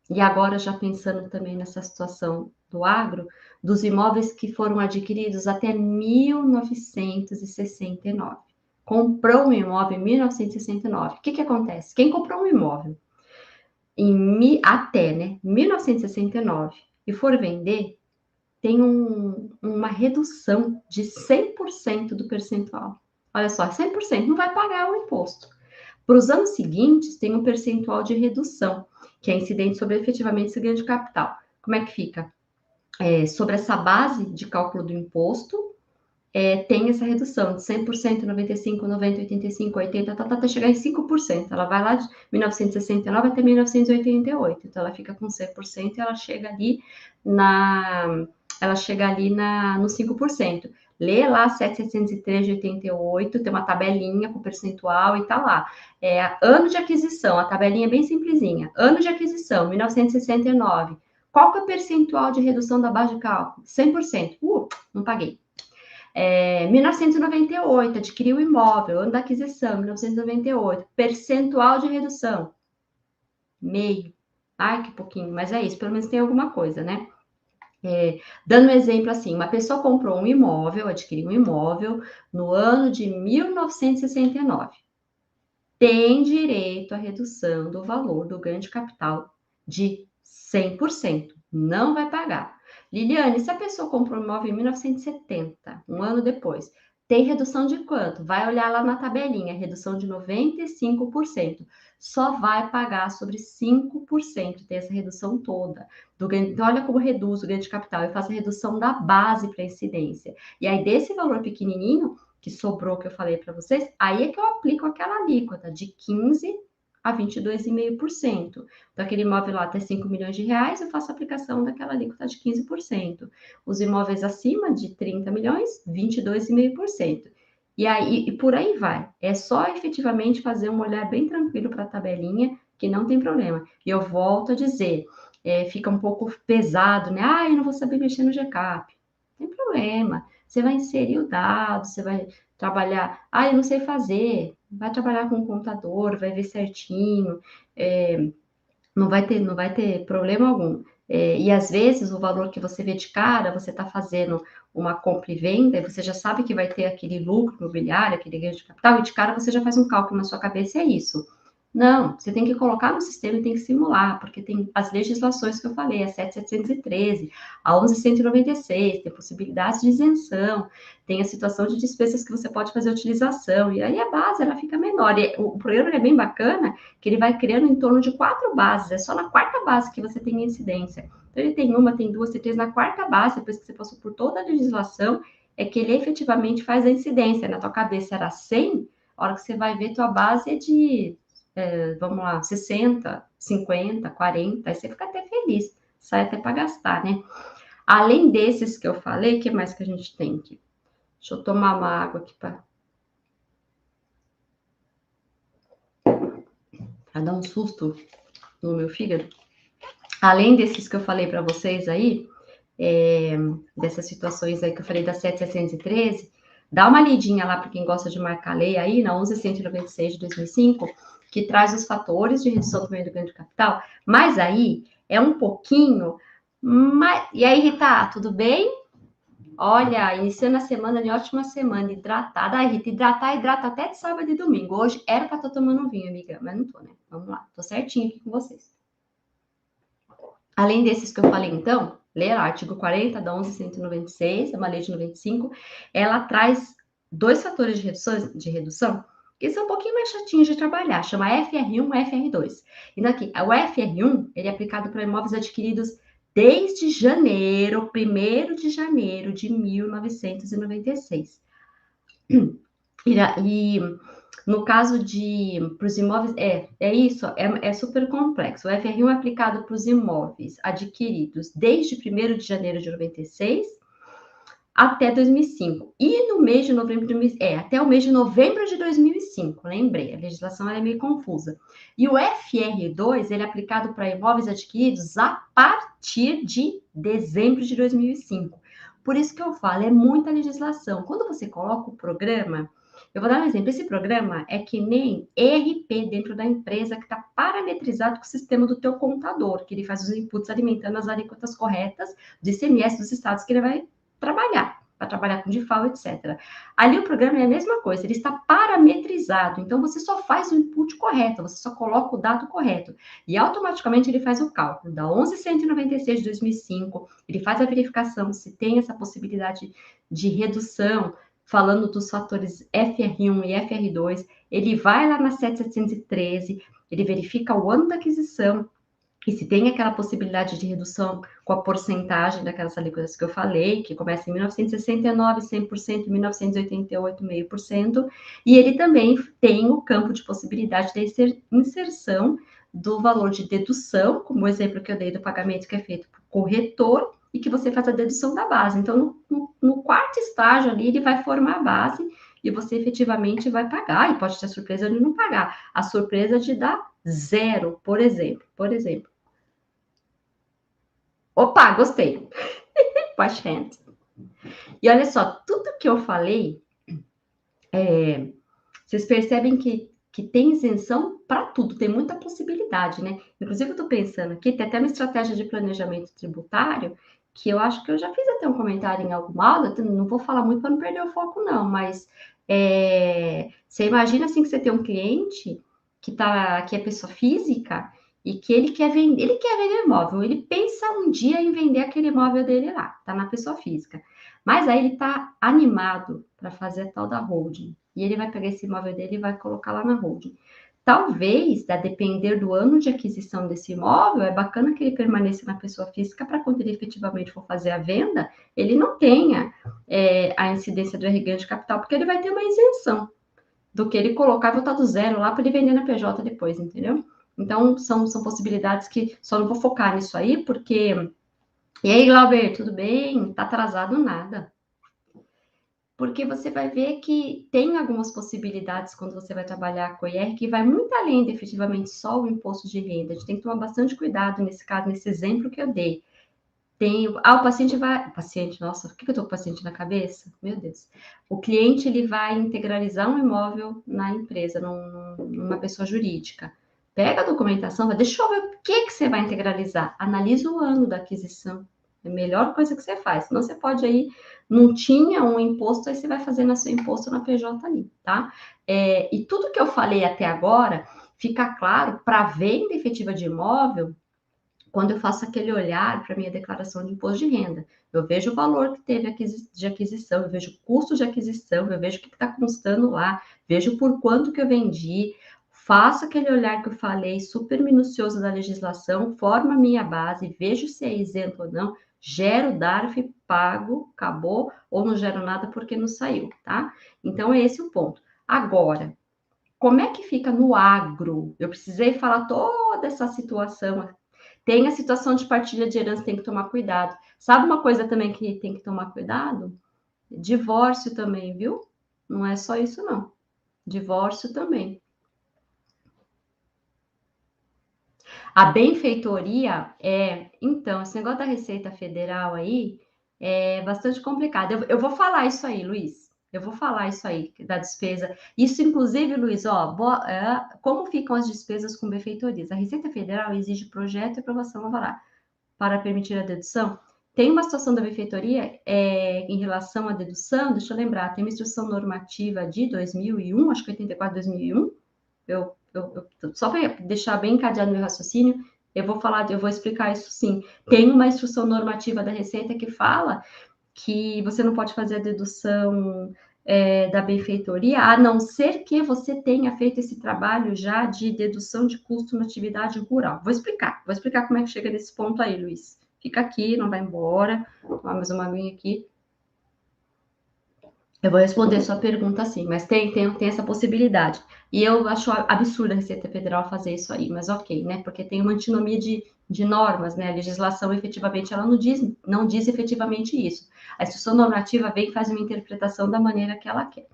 S1: e agora já pensando também nessa situação do agro, dos imóveis que foram adquiridos até 1969. Comprou um imóvel em 1969. O que acontece? Quem comprou um imóvel até, né, 1969 e for vender, tem uma redução de 100% do percentual. Olha só, 100%, não vai pagar o imposto. Para os anos seguintes, tem um percentual de redução, que é incidente sobre efetivamente esse ganho de capital. Como é que fica? Sobre essa base de cálculo do imposto, tem essa redução de 100%, 95%, 90%, 85%, 80%, até chegar em 5%. Ela vai lá de 1969 até 1988. Então, ela fica com 100% e ela chega ali no 5%. Lê lá 7.703 de 88, tem uma tabelinha com percentual e tá lá. Ano de aquisição, a tabelinha é bem simplesinha. Ano de aquisição, 1969. Qual que é o percentual de redução da base de cálculo? 100%. Não paguei. 1998, adquiriu o imóvel, ano da aquisição, 1998, percentual de redução, meio. Ai, que pouquinho, mas é isso, pelo menos tem alguma coisa, né? Dando um exemplo assim, uma pessoa comprou um imóvel, adquiriu um imóvel no ano de 1969. Tem direito à redução do valor do ganho de capital de 100%. Não vai pagar. Liliane, se a pessoa comprou um imóvel em 1970, um ano depois, tem redução de quanto? Vai olhar lá na tabelinha, redução de 95%. Só vai pagar sobre 5%, tem essa redução toda. Então, olha como reduz o ganho de capital. Eu faço a redução da base para incidência. E aí, desse valor pequenininho, que sobrou, que eu falei para vocês, aí é que eu aplico aquela alíquota de 15% a 22,5%. Então, aquele imóvel lá até 5 milhões de reais, eu faço a aplicação daquela alíquota de 15%. Os imóveis acima de 30 milhões, 22,5%. E aí, e por aí vai. É só efetivamente fazer um olhar bem tranquilo para a tabelinha, que não tem problema. E eu volto a dizer, fica um pouco pesado, né? Ah, eu não vou saber mexer no GCAP. Não tem problema. Você vai inserir o dado, você vai trabalhar. Ah, eu não sei fazer. Vai trabalhar com o computador, vai ver certinho. Não vai ter problema algum. E às vezes o valor que você vê de cara, você está fazendo uma compra e venda, e você já sabe que vai ter aquele lucro imobiliário, aquele ganho de capital, e de cara você já faz um cálculo na sua cabeça e é isso. Não, você tem que colocar no sistema e tem que simular, porque tem as legislações que eu falei, a 7.713, a 11.196, tem possibilidades de isenção, tem a situação de despesas que você pode fazer utilização, e aí a base ela fica menor. E o programa é bem bacana, que ele vai criando em torno de 4 bases, é só na quarta base que você tem incidência. Então, ele tem uma, tem duas, tem três, na quarta base, depois que você passou por toda a legislação, é que ele efetivamente faz a incidência. Na tua cabeça era 100, a hora que você vai ver, tua base é de vamos lá, 60, 50, 40, aí você fica até feliz, sai até para gastar, né? Além desses que eu falei, o que mais que a gente tem aqui? Deixa eu tomar uma água aqui para dar um susto no meu fígado. Além desses que eu falei para vocês aí, dessas situações aí que eu falei da 7.713, dá uma lidinha lá para quem gosta de marcar lei aí, na 11.196 de 2005, que traz os fatores de redução do meio do ganho de capital, mas aí é um pouquinho... E aí, Rita, tudo bem? Olha, iniciando a semana de ótima semana, hidratada. Ai, Rita, hidrata até de sábado e domingo. Hoje era para estar tomando um vinho, amiga, mas não tô, né? Vamos lá, tô certinho aqui com vocês. Além desses que eu falei, então, ler artigo 40 da 11.196, é uma lei de 95, ela traz dois fatores de redução que são um pouquinho mais chatinhos de trabalhar, chama FR1 e FR2. E daqui, o FR1, ele é aplicado para imóveis adquiridos desde janeiro, 1º de janeiro de 1996. E no caso para os imóveis, isso, é super complexo. O FR1 é aplicado para os imóveis adquiridos desde 1º de janeiro de 96 até 2005. E no mês de novembro de até o mês de novembro de 2005, lembrei, a legislação é meio confusa. E o FR2, ele é aplicado para imóveis adquiridos a partir de dezembro de 2005. Por isso que eu falo, é muita legislação. Quando você coloca o programa, eu vou dar um exemplo. Esse programa é que nem ERP dentro da empresa que está parametrizado com o sistema do teu contador, que ele faz os inputs alimentando as alíquotas corretas do ICMS dos estados que ele vai trabalhar, para trabalhar com DIFAL, etc. Ali o programa é a mesma coisa, ele está parametrizado, então você só faz o input correto, você só coloca o dado correto, e automaticamente ele faz o cálculo da 11.196 de 2005, ele faz a verificação se tem essa possibilidade de redução, falando dos fatores FR1 e FR2, ele vai lá na 7.713, ele verifica o ano da aquisição, e se tem aquela possibilidade de redução com a porcentagem daquelas alíquotas que eu falei, que começa em 1969, 100%, 1988, 0,5%, e ele também tem o campo de possibilidade de inserção do valor de dedução, como o exemplo que eu dei do pagamento que é feito por corretor, e que você faz a dedução da base. Então, no quarto estágio ali, ele vai formar a base e você efetivamente vai pagar, e pode ter a surpresa de não pagar, a surpresa de dar zero, por exemplo. Opa, gostei. Wash hands. E olha só, tudo que eu falei, vocês percebem que tem isenção para tudo, tem muita possibilidade, né? Inclusive, eu estou pensando aqui, tem até uma estratégia de planejamento tributário, que eu acho que eu já fiz até um comentário em alguma aula, não vou falar muito para não perder o foco, não, mas você imagina assim que você tem um cliente que é pessoa física e que ele quer vender imóvel, ele pensa um dia em vender aquele imóvel dele lá, tá na pessoa física. Mas aí ele tá animado para fazer a tal da holding. E ele vai pegar esse imóvel dele e vai colocar lá na holding. Talvez, a depender do ano de aquisição desse imóvel, é bacana que ele permaneça na pessoa física para quando ele efetivamente for fazer a venda, ele não tenha a incidência do R ganho de capital, porque ele vai ter uma isenção do que ele colocar e voltar do zero lá para ele vender na PJ depois, entendeu? Então, são possibilidades que só não vou focar nisso aí, porque. E aí, Glauber, tudo bem? Tá atrasado nada. Porque você vai ver que tem algumas possibilidades quando você vai trabalhar com o IR que vai muito além de efetivamente só o imposto de renda. A gente tem que tomar bastante cuidado nesse caso, nesse exemplo que eu dei. O paciente vai. Paciente, nossa, por que eu tô com o paciente na cabeça? Meu Deus. O cliente ele vai integralizar um imóvel na empresa, numa pessoa jurídica. Pega a documentação, deixa eu ver o que você vai integralizar. Analisa o ano da aquisição. É a melhor coisa que você faz. Senão você pode aí, não tinha um imposto, aí você vai fazer na seu imposto na PJ ali, tá? E tudo que eu falei até agora fica claro para venda efetiva de imóvel quando eu faço aquele olhar para minha declaração de imposto de renda. Eu vejo o valor que teve de aquisição, eu vejo o custo de aquisição, eu vejo o que está constando lá, vejo por quanto que eu vendi, faço aquele olhar que eu falei, super minucioso da legislação, formo a minha base, vejo se é isento ou não, gero DARF, pago, acabou, ou não gero nada porque não saiu, tá? Então, é esse o ponto. Agora, como é que fica no agro? Eu precisei falar toda essa situação. Tem a situação de partilha de herança, tem que tomar cuidado. Sabe uma coisa também que tem que tomar cuidado? Divórcio também, viu? Não é só isso, não. Divórcio também. A benfeitoria então, esse negócio da Receita Federal aí é bastante complicado. Eu vou falar isso aí, Luiz. Eu vou falar isso aí, da despesa. Isso, inclusive, Luiz, como ficam as despesas com benfeitorias? A Receita Federal exige projeto e aprovação alvará para permitir a dedução. Tem uma situação da benfeitoria em relação à dedução, deixa eu lembrar, tem uma instrução normativa de 2001, acho que 84, 2001, só para deixar bem encadeado meu raciocínio, eu vou explicar isso sim. Tem uma instrução normativa da Receita que fala que você não pode fazer a dedução da benfeitoria, a não ser que você tenha feito esse trabalho já de dedução de custo na atividade rural. Vou explicar como é que chega nesse ponto aí, Luiz. Fica aqui, não vai embora. Vou tomar mais uma aguinha aqui. Eu vou responder sua pergunta assim, mas tem essa possibilidade. E eu acho absurdo a Receita Federal fazer isso aí, mas ok, né? Porque tem uma antinomia de normas, né? A legislação efetivamente ela não diz efetivamente isso. A instituição normativa vem e faz uma interpretação da maneira que ela quer.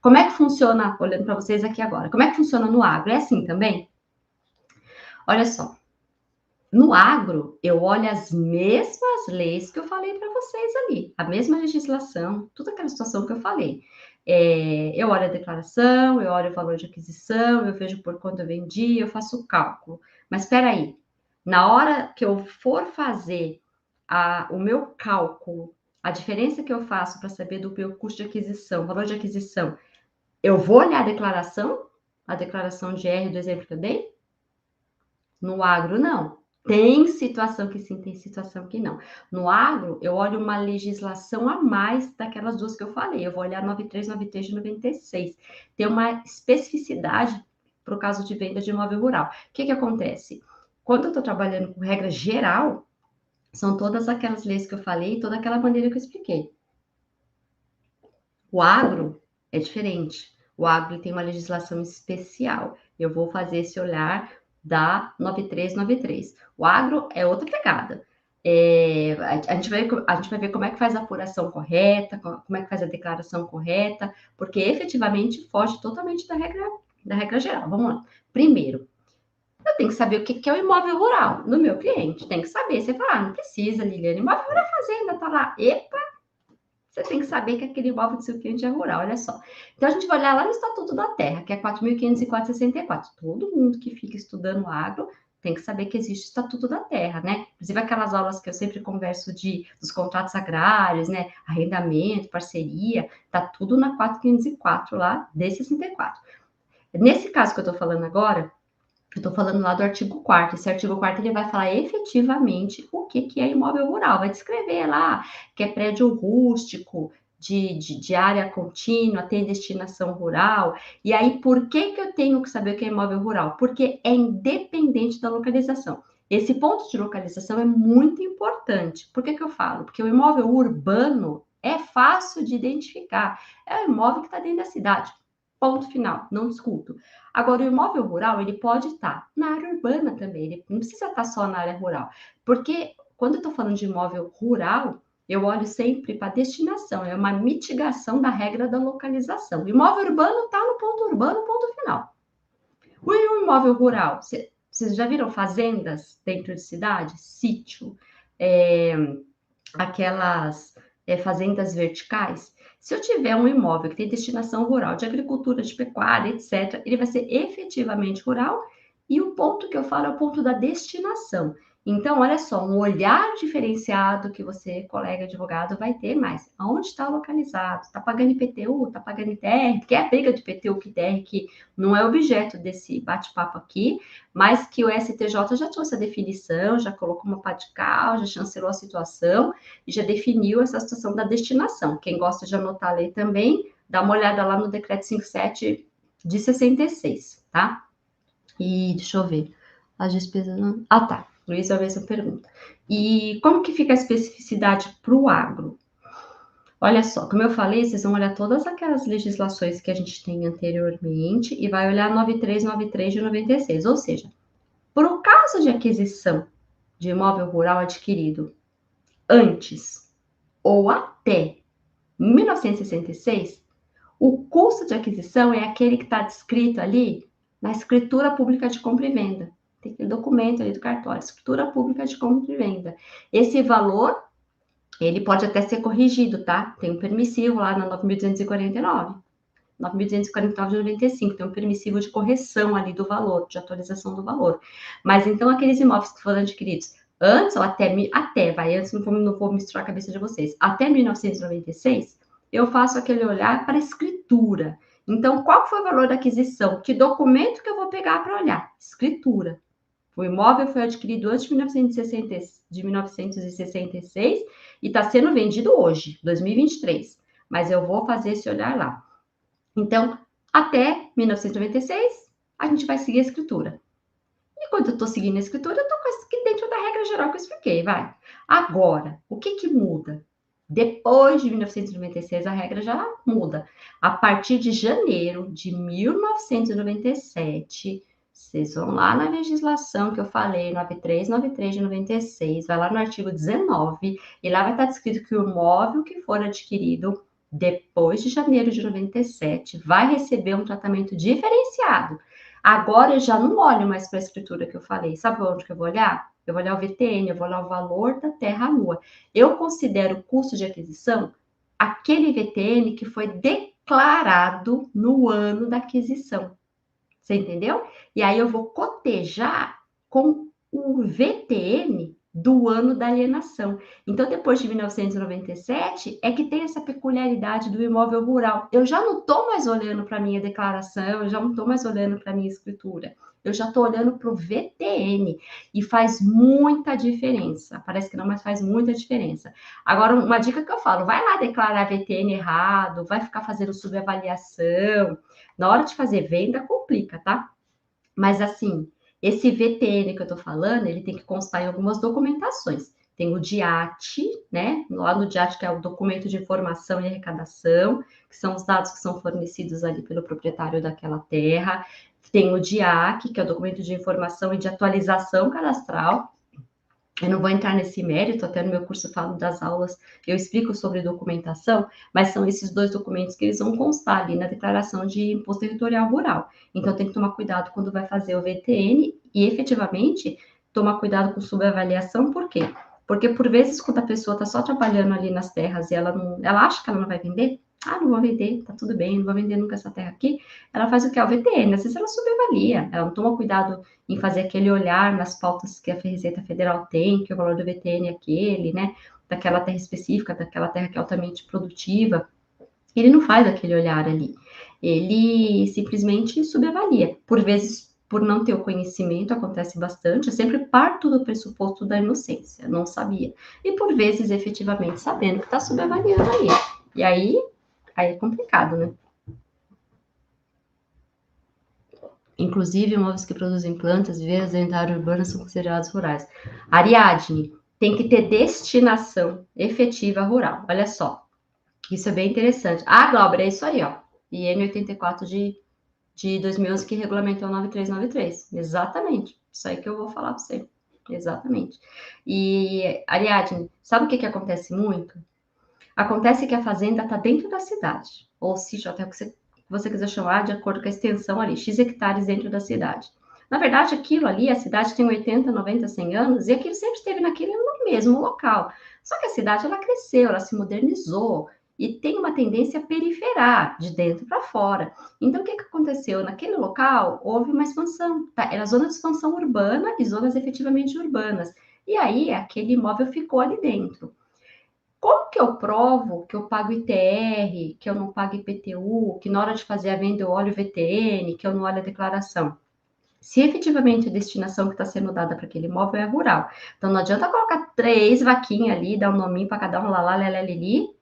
S1: Como é que funciona, olhando para vocês aqui agora, como é que funciona no agro? É assim também? Olha só, no agro, eu olho as mesmas leis que eu falei para vocês ali, a mesma legislação, toda aquela situação que eu falei. Eu olho a declaração, eu olho o valor de aquisição, eu vejo por quanto eu vendi, eu faço o cálculo. Mas espera aí, na hora que eu for fazer o meu cálculo, a diferença que eu faço para saber do meu custo de aquisição, valor de aquisição, eu vou olhar a declaração de R do exemplo que eu dei? No agro, não. Tem situação que sim, tem situação que não. No agro, eu olho uma legislação a mais daquelas duas que eu falei. Eu vou olhar 93, 93 de 96. Tem uma especificidade para o caso de venda de imóvel rural. O que acontece? Quando eu estou trabalhando com regra geral, são todas aquelas leis que eu falei, toda aquela maneira que eu expliquei. O agro é diferente. O agro tem uma legislação especial. Eu vou fazer esse olhar da 9393. O agro é outra pegada. A gente vai ver como é que faz a apuração correta, como é que faz a declaração correta, porque efetivamente foge totalmente da regra geral. Vamos lá. Primeiro, eu tenho que saber o que é o imóvel rural no meu cliente. Tem que saber. Você fala, não precisa, Liliane, imóvel rural é fazenda, tá lá. Epa, você tem que saber que aquele imóvel do seu cliente é rural, olha só. Então, a gente vai olhar lá no Estatuto da Terra, que é 4.504/64. Todo mundo que fica estudando agro tem que saber que existe o Estatuto da Terra, né? Inclusive, aquelas aulas que eu sempre converso dos contratos agrários, né? Arrendamento, parceria, tá tudo na 4.504 lá, de 64. Nesse caso que eu tô falando agora, eu estou falando lá do artigo 4º. Esse artigo 4º ele vai falar efetivamente o que é imóvel rural. Vai descrever lá que é prédio rústico, de área contínua, tem destinação rural. E aí, por que eu tenho que saber o que é imóvel rural? Porque é independente da localização. Esse ponto de localização é muito importante. Por que eu falo? Porque o imóvel urbano é fácil de identificar. É o imóvel que está dentro da cidade. Ponto final, não discuto. Agora, o imóvel rural, ele pode estar na área urbana também, ele não precisa estar só na área rural. Porque quando eu estou falando de imóvel rural, eu olho sempre para a destinação, é uma mitigação da regra da localização. O imóvel urbano está no ponto urbano, ponto final. O imóvel rural, vocês já viram fazendas dentro de cidade? Sítio, aquelas fazendas verticais. Se eu tiver um imóvel que tem destinação rural, de agricultura, de pecuária, etc., ele vai ser efetivamente rural. E o ponto que eu falo é o ponto da destinação. Então, olha só, um olhar diferenciado que você, colega advogado, vai ter mais. Aonde está localizado? Está pagando IPTU? Está pagando ITR? Que é a briga de IPTU que ITR, que não é objeto desse bate-papo aqui, mas que o STJ já trouxe a definição, já colocou uma pá de cal, já chancelou a situação e já definiu essa situação da destinação. Quem gosta de anotar a lei também, dá uma olhada lá no decreto 57 de 66, tá? E deixa eu ver. As despesas. Ah, tá. Luiz vai ver essa pergunta. E como que fica a especificidade para o agro? Olha só, como eu falei, vocês vão olhar todas aquelas legislações que a gente tem anteriormente e vai olhar 9393 de 96, ou seja, por um caso de aquisição de imóvel rural adquirido antes ou até 1966, o custo de aquisição é aquele que está descrito ali na escritura pública de compra e venda. Tem aquele documento ali do cartório, escritura pública de compra e venda. Esse valor, ele pode até ser corrigido, tá? Tem um permissivo lá na 9.249. 9.249 de 95, tem um permissivo de correção ali do valor, de atualização do valor. Mas então, aqueles imóveis que foram adquiridos antes ou antes, não vou misturar a cabeça de vocês, até 1996, eu faço aquele olhar para a escritura. Então, qual foi o valor da aquisição? Que documento que eu vou pegar para olhar? Escritura. O imóvel foi adquirido antes de 1966 e está sendo vendido hoje, 2023. Mas eu vou fazer esse olhar lá. Então, até 1996, a gente vai seguir a escritura. E quando eu estou seguindo a escritura, eu estou dentro da regra geral que eu expliquei, vai. Agora, o que muda? Depois de 1996, a regra já muda. A partir de janeiro de 1997, vocês vão lá na legislação que eu falei, 9393 de 96, vai lá no artigo 19, e lá vai estar descrito que o imóvel que for adquirido depois de janeiro de 97 vai receber um tratamento diferenciado. Agora eu já não olho mais para a escritura que eu falei. Sabe onde que eu vou olhar? Eu vou olhar o VTN, eu vou olhar o valor da terra nua. Eu considero o custo de aquisição aquele VTN que foi declarado no ano da aquisição. Você entendeu? E aí eu vou cotejar com o VTN do ano da alienação. Então, depois de 1997, é que tem essa peculiaridade do imóvel rural. Eu já não estou mais olhando para a minha declaração, eu já não estou mais olhando para a minha escritura. Eu já estou olhando para o VTN e faz muita diferença. Parece que não, mas faz muita diferença. Agora, uma dica que eu falo: vai lá declarar VTN errado, vai ficar fazendo subavaliação. Na hora de fazer venda, complica, tá? Mas assim, esse VTN que eu tô falando, ele tem que constar em algumas documentações. Tem o DIAT, né? Lá no DIAT, que é o documento de informação e arrecadação, que são os dados que são fornecidos ali pelo proprietário daquela terra. Tem o DIAC, que é o documento de informação e de atualização cadastral. Eu não vou entrar nesse mérito, até no meu curso eu falo das aulas, eu explico sobre documentação, mas são esses dois documentos que eles vão constar ali na declaração de imposto territorial rural. Então tem que tomar cuidado quando vai fazer o VTN e efetivamente tomar cuidado com subavaliação, por quê? Porque por vezes quando a pessoa está só trabalhando ali nas terras e ela acha que ela não vai vender, não vou vender, tá tudo bem, não vou vender nunca essa terra aqui, ela faz o que é o VTN, às vezes ela subavalia, ela não toma cuidado em fazer aquele olhar nas pautas que a Receita Federal tem, que o valor do VTN é aquele, né? Daquela terra específica, daquela terra que é altamente produtiva. Ele não faz aquele olhar ali. Ele simplesmente subavalia. Por vezes, por não ter o conhecimento, acontece bastante. Eu sempre parto do pressuposto da inocência, não sabia. E por vezes, efetivamente, sabendo que está subavaliando aí. E aí é complicado, né? Inclusive, imóveis que produzem plantas, viveiras da área urbana são considerados rurais. Ariadne, tem que ter destinação efetiva rural. Olha só, isso é bem interessante. Glauber, é isso aí, ó. IN 84 de 2011 que regulamentou 9393. Exatamente. Isso aí que eu vou falar para você. Exatamente. E, Ariadne, sabe o que acontece muito? Acontece que a fazenda está dentro da cidade, ou sítio, até o que você quiser chamar, de acordo com a extensão ali, X hectares dentro da cidade. Na verdade, aquilo ali, a cidade tem 80, 90, 100 anos, e aquilo sempre esteve naquele mesmo local. Só que a cidade, ela cresceu, ela se modernizou, e tem uma tendência a periferar, de dentro para fora. Então, o que aconteceu? Naquele local, houve uma expansão, tá? Era zona de expansão urbana e zonas efetivamente urbanas. E aí, aquele imóvel ficou ali dentro. Como que eu provo que eu pago ITR, que eu não pago IPTU, que na hora de fazer a venda eu olho o VTN, que eu não olho a declaração? Se efetivamente a destinação que está sendo dada para aquele imóvel é rural. Então não adianta colocar 3 vaquinhas ali, dar um nominho para cada um, lá, lelé,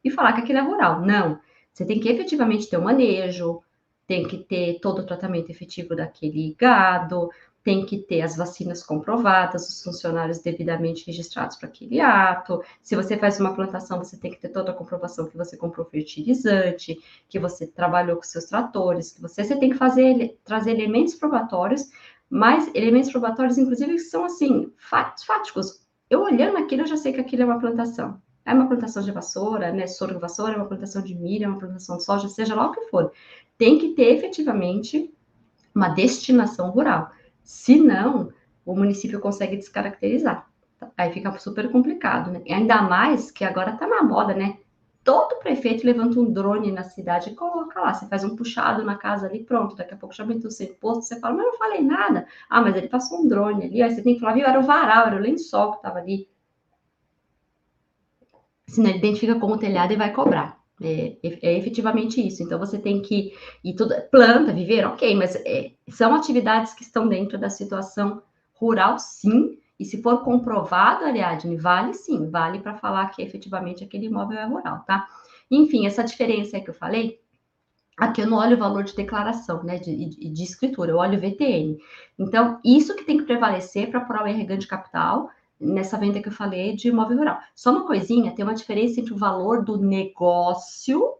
S1: e falar que aquilo é rural. Não. Você tem que efetivamente ter o manejo, tem que ter todo o tratamento efetivo daquele gado, tem que ter as vacinas comprovadas, os funcionários devidamente registrados para aquele ato. Se você faz uma plantação, você tem que ter toda a comprovação que você comprou fertilizante, que você trabalhou com seus tratores, que você tem que trazer elementos probatórios, mas elementos probatórios, inclusive, que são assim, fáticos. Eu olhando aquilo, eu já sei que aquilo é uma plantação. É uma plantação de vassoura, né? Sorgo vassoura, é uma plantação de milho, é uma plantação de soja, seja lá o que for. Tem que ter efetivamente uma destinação rural. Se não, o município consegue descaracterizar. Aí fica super complicado, né? E ainda mais que agora tá na moda, né? Todo prefeito levanta um drone na cidade e coloca lá. Você faz um puxado na casa ali, pronto. Daqui a pouco já aumentou o seu imposto. Você fala, mas eu não falei nada. Mas ele passou um drone ali. Aí você tem que falar, viu? Era o varal, era o lençol que estava ali. Senão ele identifica como telhado e vai cobrar. É efetivamente isso. Então você tem que. E tudo. Planta, viver, ok, mas são atividades que estão dentro da situação rural, sim. E se for comprovado, Ariadne, vale sim, vale para falar que efetivamente aquele imóvel é rural, tá? Enfim, essa diferença aí que eu falei, aqui eu não olho o valor de declaração, né, de escritura, eu olho o VTN. Então, isso que tem que prevalecer para apurar o RG de capital, nessa venda que eu falei de imóvel rural. Só uma coisinha, tem uma diferença entre o valor do negócio,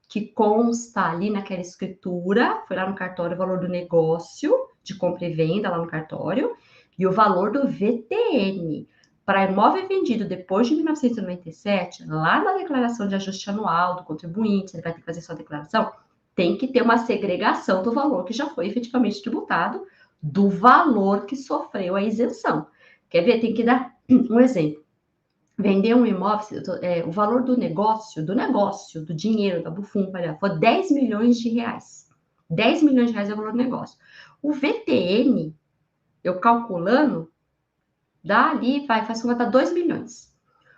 S1: que consta ali naquela escritura, foi lá no cartório o valor do negócio, de compra e venda lá no cartório, e o valor do VTN. Para imóvel vendido depois de 1997, lá na declaração de ajuste anual do contribuinte, ele vai ter que fazer sua declaração, tem que ter uma segregação do valor que já foi efetivamente tributado, do valor que sofreu a isenção. Quer ver? Tem que dar um exemplo. Vender um imóvel, o valor do negócio, do dinheiro, da Bufum, foi 10 milhões de reais. 10 milhões de reais é o valor do negócio. O VTN, eu calculando, dá ali, faz conta 2 milhões.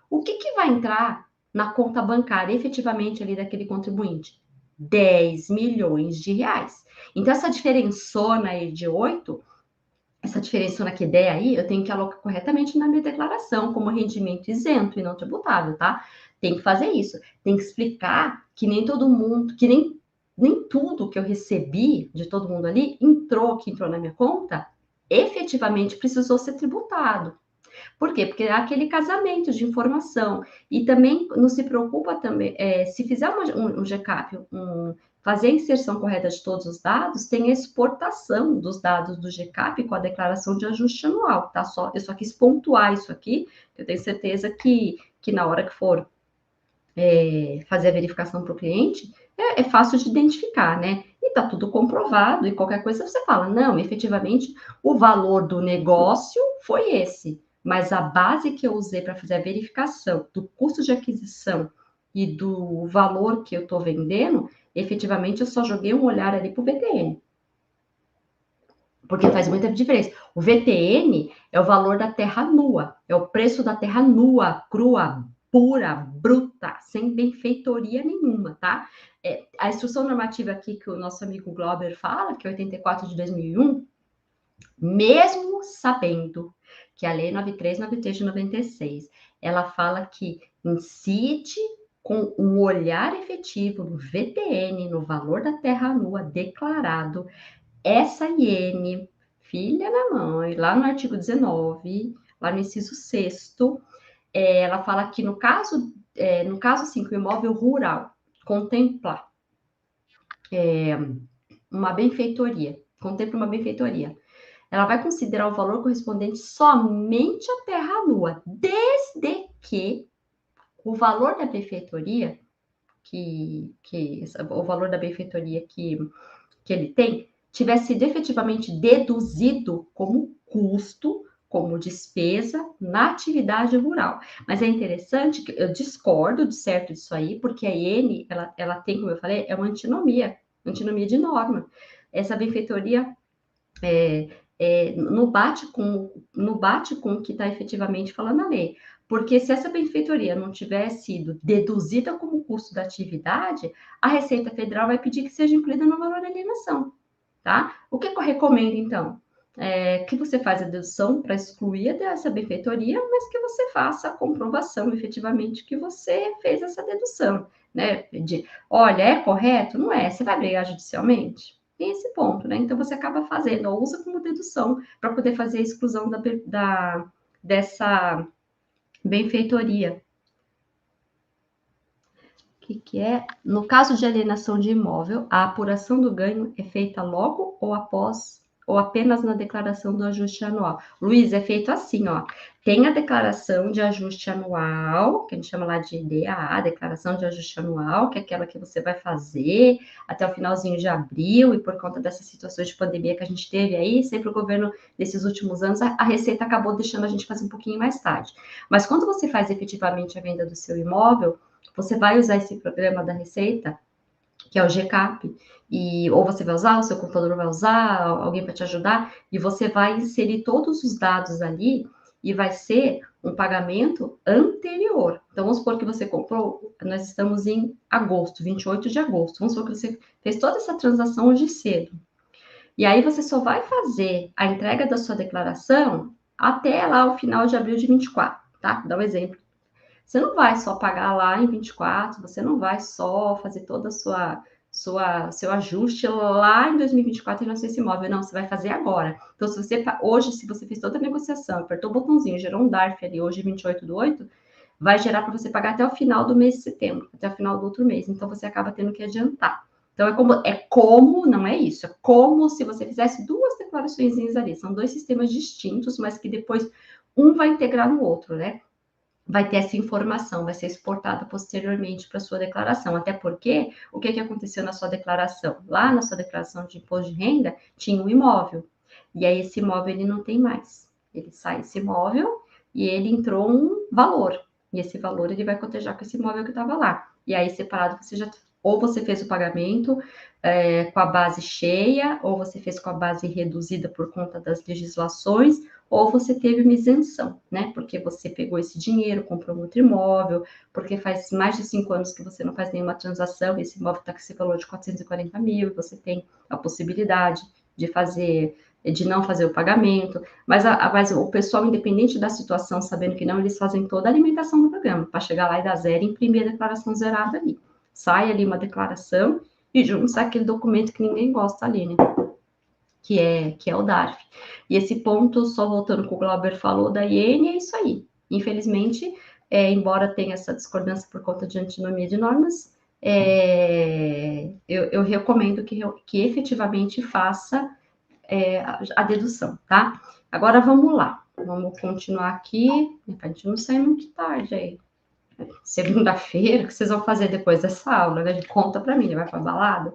S1: O que vai entrar na conta bancária efetivamente ali daquele contribuinte? 10 milhões de reais. Então, essa diferençona aí de 8, essa diferença que der aí, eu tenho que alocar corretamente na minha declaração, como rendimento isento e não tributável, tá? Tem que fazer isso. Tem que explicar que nem todo mundo, que nem tudo que eu recebi de todo mundo ali que entrou na minha conta, efetivamente precisou ser tributado. Por quê? Porque é aquele casamento de informação. E também não se preocupa também, se fizer um GCAP, fazer a inserção correta de todos os dados, tem a exportação dos dados do GCAP com a declaração de ajuste anual, tá? Eu só quis pontuar isso aqui, eu tenho certeza que na hora que for fazer a verificação para o cliente, é fácil de identificar, né? E tá tudo comprovado, e qualquer coisa você fala, não, efetivamente, o valor do negócio foi esse, mas a base que eu usei para fazer a verificação do custo de aquisição e do valor que eu estou vendendo, efetivamente eu só joguei um olhar ali para o VTN. Porque faz muita diferença. O VTN é o valor da terra nua, é o preço da terra nua, crua, pura, bruta, sem benfeitoria nenhuma, tá? A instrução normativa aqui que o nosso amigo Glauber fala, que é 84 de 2001, mesmo sabendo que a Lei 9393 de 96, ela fala que incide com um olhar efetivo no VTN, no valor da terra nua declarado, essa iene, filha da mãe, lá no artigo 19, lá no inciso 6º, ela fala que no caso assim, que o imóvel rural contempla uma benfeitoria, ela vai considerar o valor correspondente somente à terra nua, desde que o valor da benfeitoria, o valor da benfeitoria que ele tem, tivesse sido efetivamente deduzido como custo, como despesa na atividade rural. Mas é interessante que eu discordo de certo disso aí, porque a IN, ela tem, como eu falei, é uma antinomia de norma. Essa benfeitoria não bate com o que está efetivamente falando a lei. Porque se essa benfeitoria não tivesse sido deduzida como custo da atividade, a Receita Federal vai pedir que seja incluída no valor da alienação, tá? O que eu recomendo, então? Que você faça a dedução para excluir dessa benfeitoria, mas que você faça a comprovação efetivamente que você fez essa dedução, né? Olha, é correto? Não é? Você vai brigar judicialmente? Tem esse ponto, né? Então você acaba fazendo, ou usa como dedução para poder fazer a exclusão dessa benfeitoria. O que é? No caso de alienação de imóvel, a apuração do ganho é feita logo ou após, ou apenas na declaração do ajuste anual? Luiz, é feito assim, ó. Tem a declaração de ajuste anual, que a gente chama lá de DAA, declaração de ajuste anual, que é aquela que você vai fazer até o finalzinho de abril, e por conta dessas situações de pandemia que a gente teve aí, sempre o governo, nesses últimos anos, a Receita acabou deixando a gente fazer um pouquinho mais tarde. Mas quando você faz efetivamente a venda do seu imóvel, você vai usar esse programa da Receita, que é o GCAP, ou você vai usar, o seu computador vai usar, alguém para te ajudar, e você vai inserir todos os dados ali, e vai ser um pagamento anterior. Então, vamos supor que você comprou, nós estamos em agosto, 28 de agosto, vamos supor que você fez toda essa transação hoje cedo. E aí você só vai fazer a entrega da sua declaração até lá o final de abril de 24, tá? Vou dar um exemplo. Você não vai só pagar lá em 24, você não vai só fazer toda a sua seu ajuste lá em 2024 e não sei se imóvel. Não, você vai fazer agora. Então, se você hoje, se você fez toda a negociação, apertou o botãozinho, gerou um DARF ali hoje, 28/8, vai gerar para você pagar até o final do mês de setembro, até o final do outro mês. Então, você acaba tendo que adiantar. Então, é como, não é isso, é como se você fizesse duas declarações ali. São dois sistemas distintos, mas que depois um vai integrar no outro, né? Vai ter essa informação, vai ser exportada posteriormente para sua declaração. Até porque, o que aconteceu na sua declaração? Lá na sua declaração de imposto de renda, tinha um imóvel. E aí, esse imóvel, ele não tem mais. Ele sai esse imóvel e ele entrou um valor. E esse valor, ele vai cotejar com esse imóvel que estava lá. E aí, separado, você já... Ou você fez o pagamento com a base cheia, ou você fez com a base reduzida por conta das legislações, ou você teve uma isenção, né? Porque você pegou esse dinheiro, comprou um outro imóvel, porque faz mais de 5 anos que você não faz nenhuma transação, e esse imóvel está com esse valor de 440 mil, você tem a possibilidade de não fazer o pagamento, mas o pessoal, independente da situação, sabendo que não, eles fazem toda a alimentação do programa, para chegar lá e dar zero e imprimir a declaração zerada ali. Sai ali uma declaração e junta aquele documento que ninguém gosta ali, né? Que é o DARF. E esse ponto, só voltando com o Glauber falou da IN, é isso aí. Infelizmente, embora tenha essa discordância por conta de antinomia de normas, eu recomendo que efetivamente faça a dedução, tá? Agora vamos lá. Vamos continuar aqui, para a gente não sair muito tarde aí. Segunda-feira, o que vocês vão fazer depois dessa aula, né? Conta para mim, vai para balada?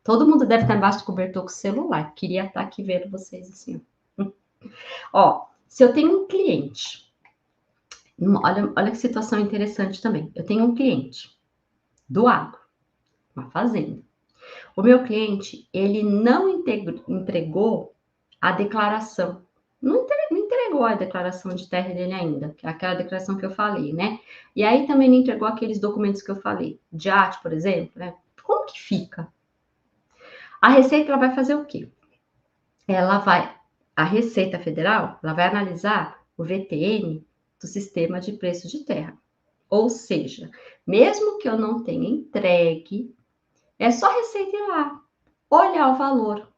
S1: Todo mundo deve estar embaixo do cobertor com o celular. Queria estar aqui vendo vocês assim. Ó, se eu tenho um cliente, olha que situação interessante também. Eu tenho um cliente do agro, uma fazenda. O meu cliente, ele não entregou a declaração. Não entregou a declaração de terra dele ainda, que é aquela declaração que eu falei, né? E aí também não entregou aqueles documentos que eu falei. DIAT, por exemplo, né? Como que fica? A Receita, ela vai fazer o quê? A Receita Federal, ela vai analisar o VTN do sistema de preço de terra. Ou seja, mesmo que eu não tenha entregue, é só a Receita ir lá, olhar o valor,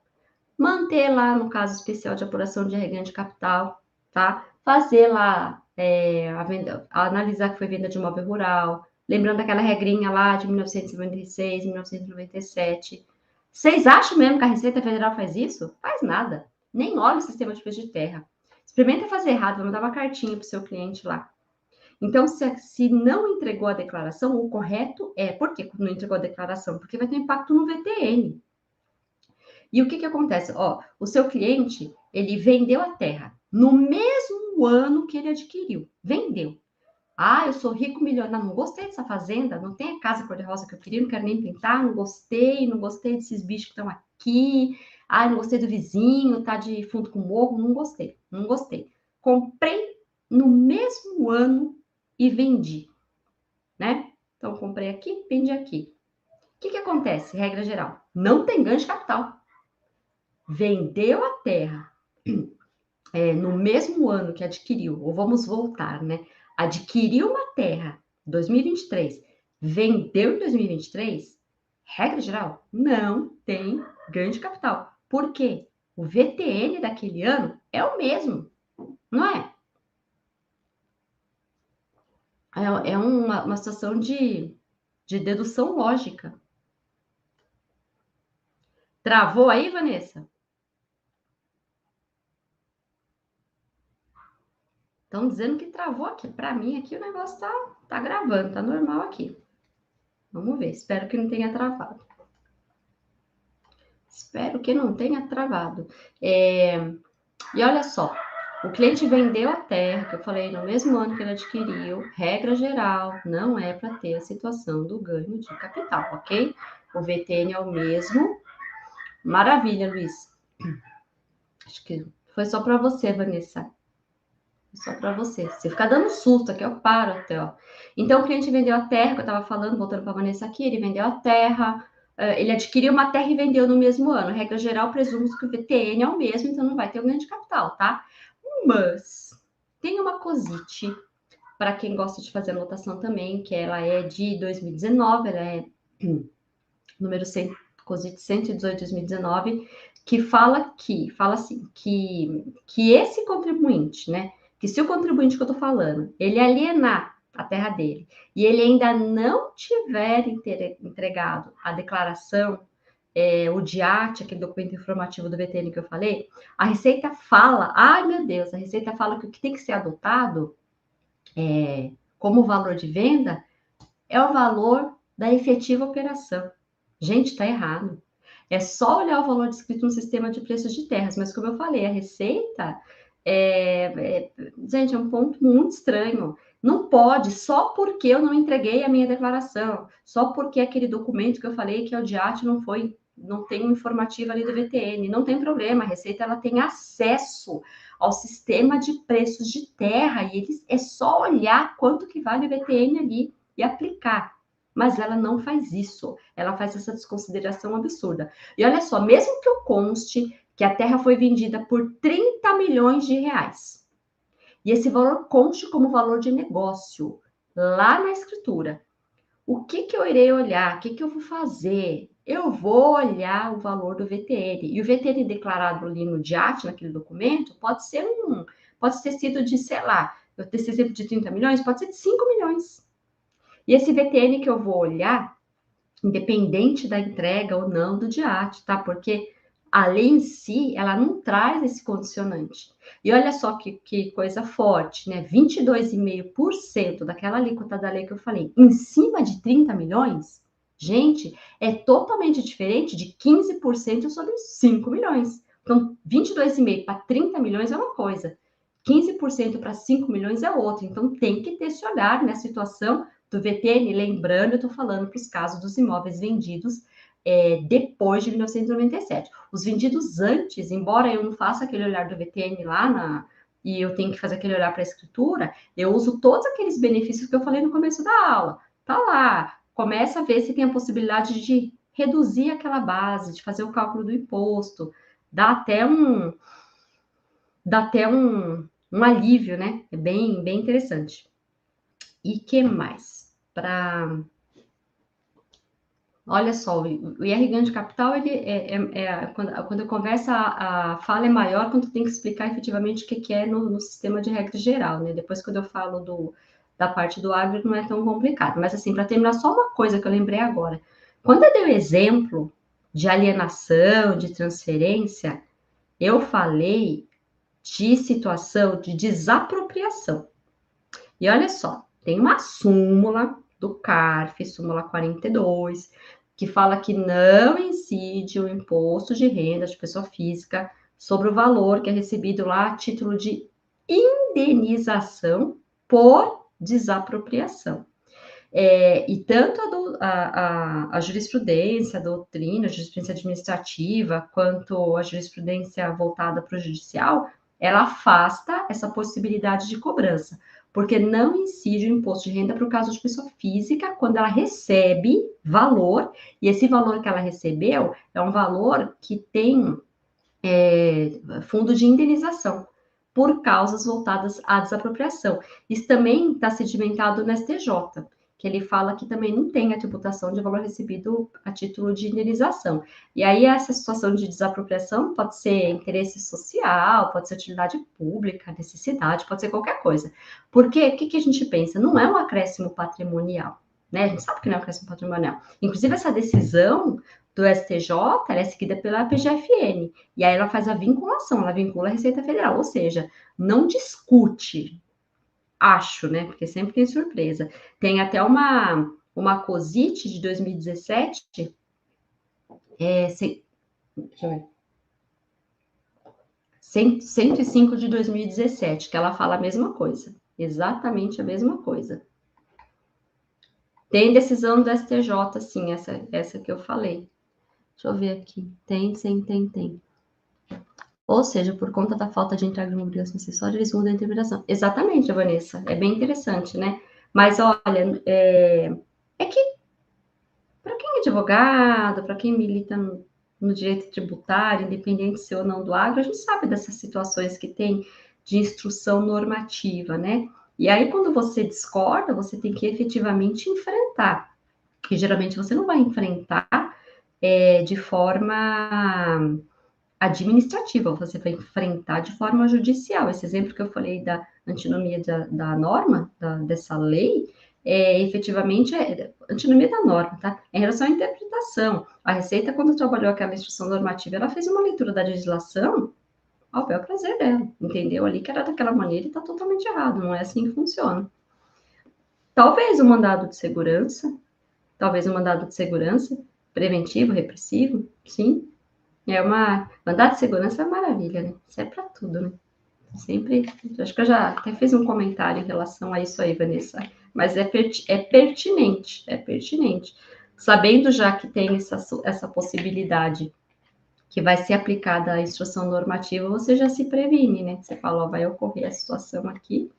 S1: manter lá no caso especial de apuração de reganho de capital, tá? Fazer lá a venda, analisar que foi venda de imóvel rural, lembrando aquela regrinha lá de 1996, 1997. Vocês acham mesmo que a Receita Federal faz isso? Faz nada. Nem olha o sistema de preço de terra. Experimenta fazer errado, vamos dar uma cartinha para o seu cliente lá. Então, se não entregou a declaração, o correto por que não entregou a declaração? Porque vai ter impacto no VTN. E o que acontece? Ó, o seu cliente, ele vendeu a terra no mesmo ano que ele adquiriu. Vendeu. Ah, eu sou rico milionário, não gostei dessa fazenda, não tem a casa cor-de-rosa que eu queria, não quero nem pintar, não gostei desses bichos que estão aqui. Ah, não gostei do vizinho, tá de fundo com morro, não gostei. Comprei no mesmo ano e vendi, né? Então, comprei aqui, vendi aqui. O que acontece? Regra geral, não tem ganho de capital. Vendeu a terra no mesmo ano que adquiriu, ou vamos voltar, né? Adquiriu uma terra em 2023, vendeu em 2023, regra geral, não tem ganho de capital. Por quê? O VTN daquele ano é o mesmo, não é? É uma situação de dedução lógica. Travou aí, Vanessa? Estão dizendo que travou aqui. Para mim, aqui o negócio tá gravando, tá normal aqui. Vamos ver, espero que não tenha travado. Espero que não tenha travado. E olha só, o cliente vendeu a terra, que eu falei, no mesmo ano que ele adquiriu, regra geral, não é para ter a situação do ganho de capital, ok? O VTN é o mesmo. Maravilha, Luiz. Acho que foi só para você, Vanessa. Só para você. Se ficar dando susto aqui, eu paro até, ó. Então, o cliente vendeu a terra, que eu estava falando, voltando para a Vanessa aqui, ele vendeu a terra, ele adquiriu uma terra e vendeu no mesmo ano. Regra geral, presumo que o VTN é o mesmo, então não vai ter o ganho de capital, tá? Mas tem uma cosite, para quem gosta de fazer anotação também, que ela é de 2019, ela é número 100, COSIT 118/2019, que fala assim, que esse contribuinte, né, que se o contribuinte que eu estou falando, ele alienar a terra dele e ele ainda não tiver entregado a declaração, o DIAT, aquele documento informativo do VTN que eu falei, a Receita fala, ai meu Deus, a Receita fala que o que tem que ser adotado como valor de venda é o valor da efetiva operação. Gente, está errado. É só olhar o valor descrito no sistema de preços de terras, mas como eu falei, a receita gente, é um ponto muito estranho. Não pode, só porque eu não entreguei a minha declaração, só porque aquele documento que eu falei que é o DIAT não tem um informativo ali do VTN, não tem problema, a Receita ela tem acesso ao sistema de preços de terra e é só olhar quanto que vale o VTN ali e aplicar. Mas ela não faz isso, ela faz essa desconsideração absurda. E olha só, mesmo que eu conste que a terra foi vendida por 30 milhões de reais, e esse valor conste como valor de negócio, lá na escritura, o que eu irei olhar? O que eu vou fazer? Eu vou olhar o valor do VTN. E o VTN declarado ali no DIAT, naquele documento, pode ter sido de, sei lá, esse exemplo de 30 milhões, pode ser de 5 milhões. E esse VTN que eu vou olhar, independente da entrega ou não do DIAT, tá? Porque a lei em si, ela não traz esse condicionante. E olha só que coisa forte, né? 22,5% daquela alíquota da lei que eu falei, em cima de 30 milhões, gente, é totalmente diferente de 15% sobre 5 milhões. Então, 22,5% para 30 milhões é uma coisa, 15% para 5 milhões é outra. Então, tem que ter esse olhar na situação do VTN, lembrando, eu estou falando para os casos dos imóveis vendidos depois de 1997. Os vendidos antes, embora eu não faça aquele olhar do VTN e eu tenho que fazer aquele olhar para a escritura, eu uso todos aqueles benefícios que eu falei no começo da aula. Tá lá, começa a ver se tem a possibilidade de reduzir aquela base, de fazer o cálculo do imposto, dá até um alívio, né? É bem, bem interessante. E que mais? Olha só, o IR ganho de capital, ele quando eu converso, a fala é maior quando tem que explicar efetivamente o que é no sistema de regra geral, né? Depois, quando eu falo da parte do agro, não é tão complicado. Mas, assim, para terminar, só uma coisa que eu lembrei agora. Quando eu dei o exemplo de alienação, de transferência, eu falei de situação de desapropriação. E olha só, tem uma súmula do CARF, súmula 42, que fala que não incide o imposto de renda de pessoa física sobre o valor que é recebido lá a título de indenização por desapropriação. E tanto a jurisprudência, a doutrina, a jurisprudência administrativa, quanto a jurisprudência voltada para o judicial, ela afasta essa possibilidade de cobrança, porque não incide o imposto de renda para o caso de pessoa física quando ela recebe valor, e esse valor que ela recebeu é um valor que tem fundo de indenização por causas voltadas à desapropriação. Isso também está sedimentado no STJ, que ele fala que também não tem a tributação de valor recebido a título de indenização. E aí essa situação de desapropriação pode ser interesse social, pode ser utilidade pública, necessidade, pode ser qualquer coisa. Porque o que a gente pensa? Não é um acréscimo patrimonial, né? A gente sabe que não é um acréscimo patrimonial. Inclusive, essa decisão do STJ, ela é seguida pela PGFN, e aí ela faz a vinculação, ela vincula a Receita Federal, ou seja, não discute, acho, né? Porque sempre tem surpresa. Tem até uma COSIT de 2017, deixa eu ver, 105 de 2017, que ela fala a mesma coisa, exatamente a mesma coisa. Tem decisão do STJ, sim, essa que eu falei. Deixa eu ver aqui. Tem. Ou seja, por conta da falta de entrega de uma obrigação acessória, eles mudam a interpretação. Exatamente, Vanessa. É bem interessante, né? Mas, olha, que para quem é advogado, para quem milita no direito tributário, independente se ou não do agro, a gente sabe dessas situações que tem de instrução normativa, né? E aí, quando você discorda, você tem que efetivamente enfrentar. Que geralmente você não vai enfrentar de forma administrativa, você vai enfrentar de forma judicial. Esse exemplo que eu falei da antinomia da norma, dessa lei, efetivamente é antinomia da norma, tá? Em relação à interpretação, a Receita, quando trabalhou aquela instrução normativa, ela fez uma leitura da legislação ao bel prazer dela, entendeu ali que era daquela maneira e está totalmente errado, não é assim que funciona. Talvez o mandado de segurança, preventivo, repressivo, sim, mandado de segurança é uma maravilha, né? Isso é para tudo, né? Sempre, acho que eu já até fiz um comentário em relação a isso aí, Vanessa, mas é pertinente. Sabendo já que tem essa possibilidade que vai ser aplicada a instrução normativa, você já se previne, né? Você fala, ó, vai ocorrer a situação aqui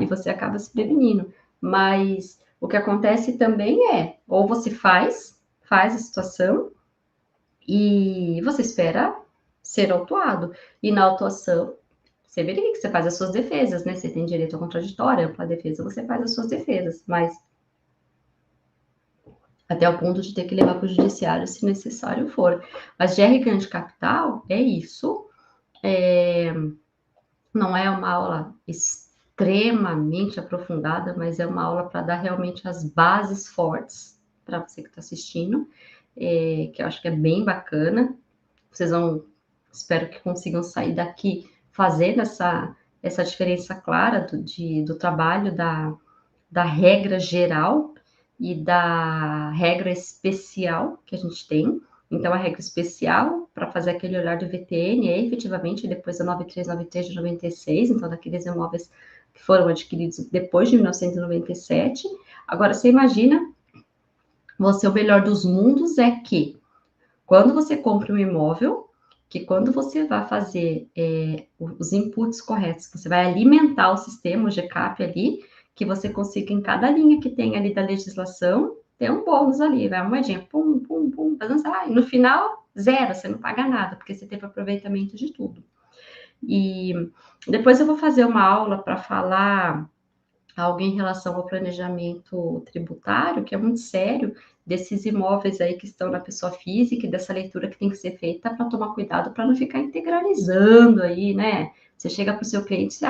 S1: e você acaba se prevenindo. Mas o que acontece também é, ou você faz a situação e você espera ser autuado. E na autuação, você verifica, você faz as suas defesas, né? Você tem direito ao contraditório, ampla defesa, você faz as suas defesas, mas até o ponto de ter que levar para o judiciário se necessário for. Mas GR Grande Capital é isso. Não é uma aula extremamente aprofundada, mas é uma aula para dar realmente as bases fortes para você que está assistindo, que eu acho que é bem bacana. Vocês vão, espero que consigam sair daqui fazendo essa diferença clara do trabalho da regra geral e da regra especial que a gente tem. Então, a regra especial, para fazer aquele olhar do VTN, é efetivamente depois da 9393 de 96, então, daqueles imóveis que foram adquiridos depois de 1997. Agora, você imagina, o melhor dos mundos é que, quando você compra um imóvel, que quando você vai fazer os inputs corretos, você vai alimentar o sistema, o GCAP ali, que você consiga em cada linha que tem ali da legislação, ter um bônus ali, vai uma moedinha, pum, pum, pum, e no final, zero, você não paga nada, porque você teve aproveitamento de tudo. E depois eu vou fazer uma aula para falar algo em relação ao planejamento tributário, que é muito sério, desses imóveis aí que estão na pessoa física e dessa leitura que tem que ser feita para tomar cuidado para não ficar integralizando aí, né? Você chega para o seu cliente, você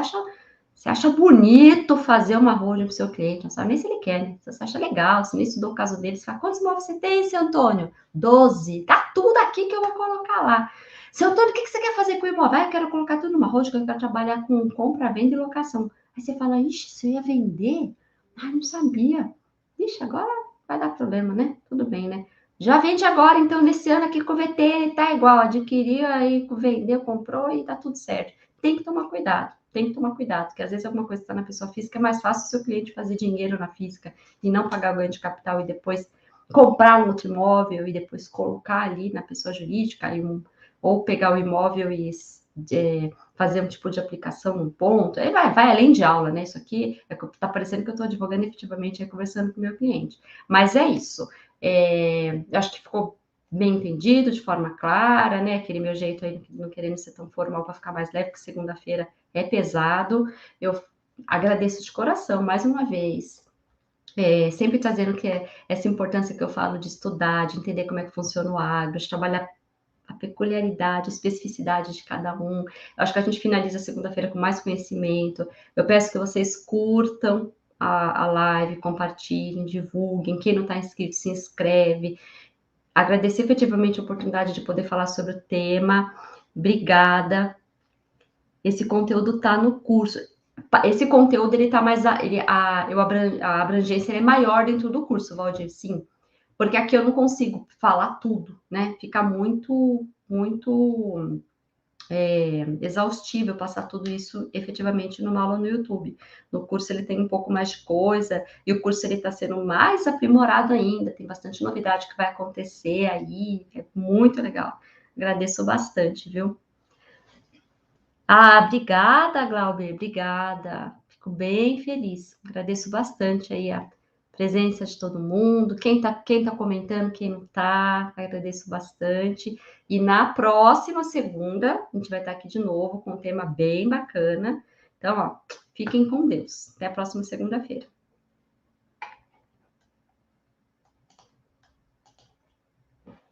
S1: acha bonito fazer uma holding para o seu cliente, não sabe nem se ele quer, né? Você acha legal, se não estudou o caso dele, você fala, quantos imóveis você tem, seu Antônio? 12. Tá tudo aqui que eu vou colocar lá. Seu Antônio, o que você quer fazer com o imóvel? Eu quero colocar tudo numa holding, eu quero trabalhar com compra, venda e locação. Aí você fala, ixi, você ia vender? Ah, não sabia. Ixi, agora vai dar problema, né? Tudo bem, né? Já vende agora, então, nesse ano aqui com o VT, tá igual, adquiriu, aí vendeu, comprou e tá tudo certo. Tem que tomar cuidado, porque às vezes alguma coisa que está na pessoa física é mais fácil o seu cliente fazer dinheiro na física e não pagar o ganho de capital e depois comprar um outro imóvel e depois colocar ali na pessoa jurídica ou pegar o imóvel e fazer um tipo de aplicação num ponto, aí vai além de aula, né? Isso aqui tá parecendo que eu estou advogando efetivamente aí, conversando com o meu cliente. Mas é isso. Acho que ficou bem entendido, de forma clara, né? Aquele meu jeito aí, não querendo ser tão formal para ficar mais leve, porque segunda-feira é pesado. Eu agradeço de coração, mais uma vez. Sempre trazendo que essa importância que eu falo de estudar, de entender como é que funciona o agro, de trabalhar a peculiaridade, a especificidade de cada um. Eu acho que a gente finaliza segunda-feira com mais conhecimento. Eu peço que vocês curtam a live, compartilhem, divulguem. Quem não está inscrito, se inscreve. Agradecer efetivamente a oportunidade de poder falar sobre o tema. Obrigada. Esse conteúdo está no curso. Esse conteúdo ele está mais a abrangência é maior dentro do curso, Valdir, sim. Porque aqui eu não consigo falar tudo, né? Fica muito exaustivo passar tudo isso efetivamente numa aula no YouTube. No curso ele tem um pouco mais de coisa, e o curso ele está sendo mais aprimorado ainda, tem bastante novidade que vai acontecer aí, é muito legal. Agradeço bastante, viu? Obrigada, Glauber, obrigada. Fico bem feliz. Agradeço bastante aí a presença de todo mundo. Quem tá comentando, quem não tá, agradeço bastante. E na próxima segunda, a gente vai estar aqui de novo com um tema bem bacana. Então, ó, fiquem com Deus. Até a próxima segunda-feira.